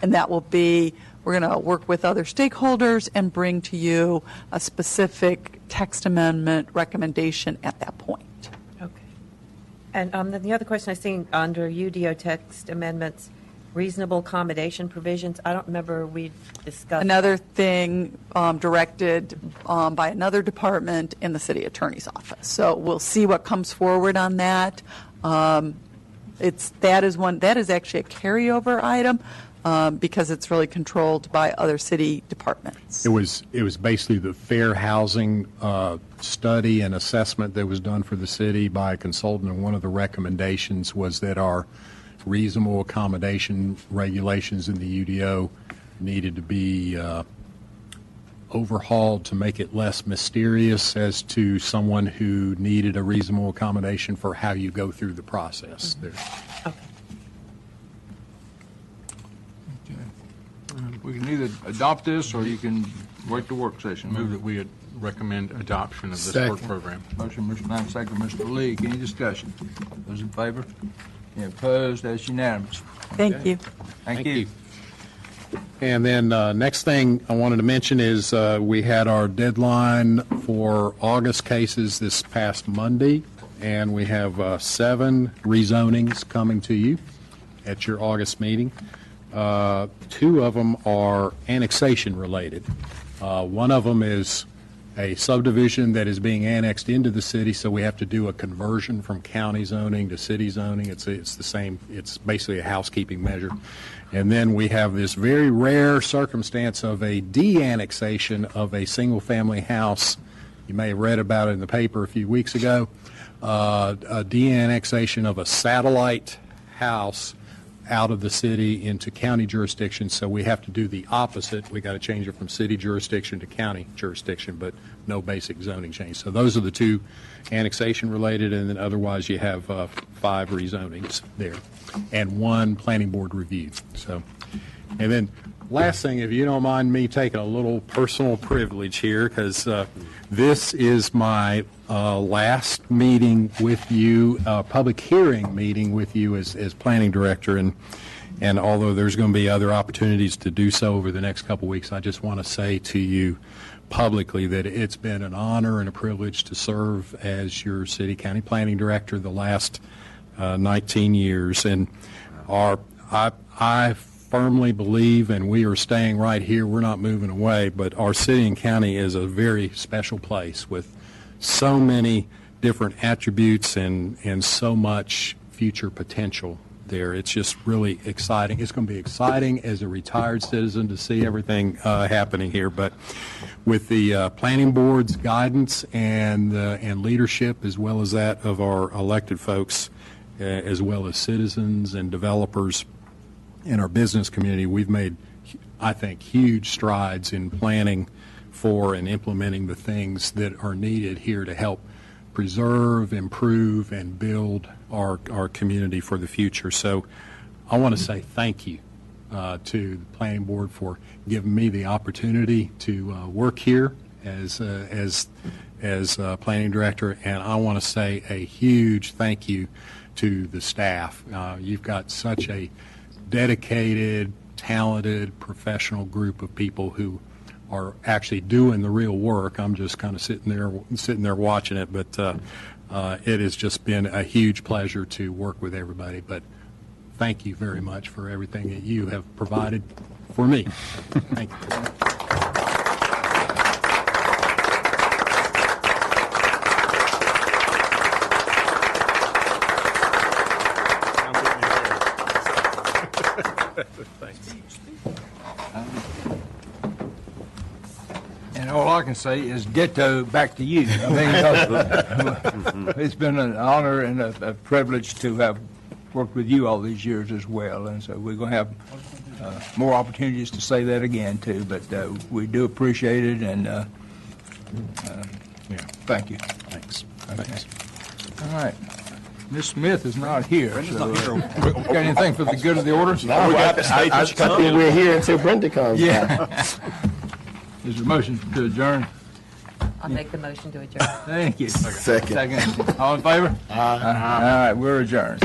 And that will be, we're going to work with other stakeholders and bring to you a specific text amendment recommendation at that point. Okay. And then the other question I seen under UDO text amendments, reasonable accommodation provisions. I don't remember we discussed. Another thing directed by another department in the city attorney's office. So we'll see what comes forward on that. That is actually a carryover item because it's really controlled by other city departments. It was basically the fair housing study and assessment that was done for the city by a consultant, and one of the recommendations was that our reasonable accommodation regulations in the UDO needed to be overhauled to make it less mysterious as to someone who needed a reasonable accommodation for how you go through the process. Okay. We can either adopt this or you can wait the work session. Move that we recommend adoption of this work program. Motion, Mr. Knight, second, Mr. Leak. Any discussion? Those in favor? Any opposed? That's unanimous. Thank you. Thank you. And then next thing I wanted to mention is we had our deadline for August cases this past Monday, and we have 7 rezonings coming to you at your August meeting. 2 of them are annexation related. One of them is a subdivision that is being annexed into the city, so we have to do a conversion from county zoning to city zoning. It's the same. It's basically a housekeeping measure. And then we have this very rare circumstance of a de-annexation of a single-family house. You may have read about it in the paper a few weeks ago. A de-annexation of a satellite house out of the city into county jurisdiction, so we have to do the opposite. We got to change it from city jurisdiction to county jurisdiction, but no basic zoning change. So those are the 2 annexation related, and then otherwise you have 5 rezonings there and 1 planning board review. So, and then last thing, if you don't mind me taking a little personal privilege here, because this is my last meeting with you, public hearing meeting with you as planning director, and although there's going to be other opportunities to do so over the next couple weeks, I just want to say to you publicly that it's been an honor and a privilege to serve as your city county planning director the last 19 years, and I firmly believe, and we are staying right here, we're not moving away, but our city and county is a very special place with so many different attributes and so much future potential there. It's just really exciting. It's going to be exciting as a retired citizen to see everything happening here, but with the planning board's guidance and leadership, as well as that of our elected folks, as well as citizens and developers in our business community, we've made, I think, huge strides in planning for and implementing the things that are needed here to help preserve, improve, and build our community for the future. So I want to say thank you to the Planning Board for giving me the opportunity to work here as Planning Director, and I want to say a huge thank you to the staff. You've got such a dedicated, talented, professional group of people who are actually doing the real work. I'm just kind of sitting there watching it, but it has just been a huge pleasure to work with everybody. But thank you very much for everything that you have provided for me. Thank you. And all I can say is ditto back to you. I mean, it's been an honor and a privilege to have worked with you all these years as well, and so we're going to have more opportunities to say that again, too, but we do appreciate it, and thank you. Thanks. Okay. Thanks. All right. Ms. Smith is not here, so got anything for the good of the order? No, I think we're here until Brenda comes. Yeah. Is there a motion to adjourn? I'll make the motion to adjourn. Thank you. Second. All in favor? Aye. All right, we're adjourned.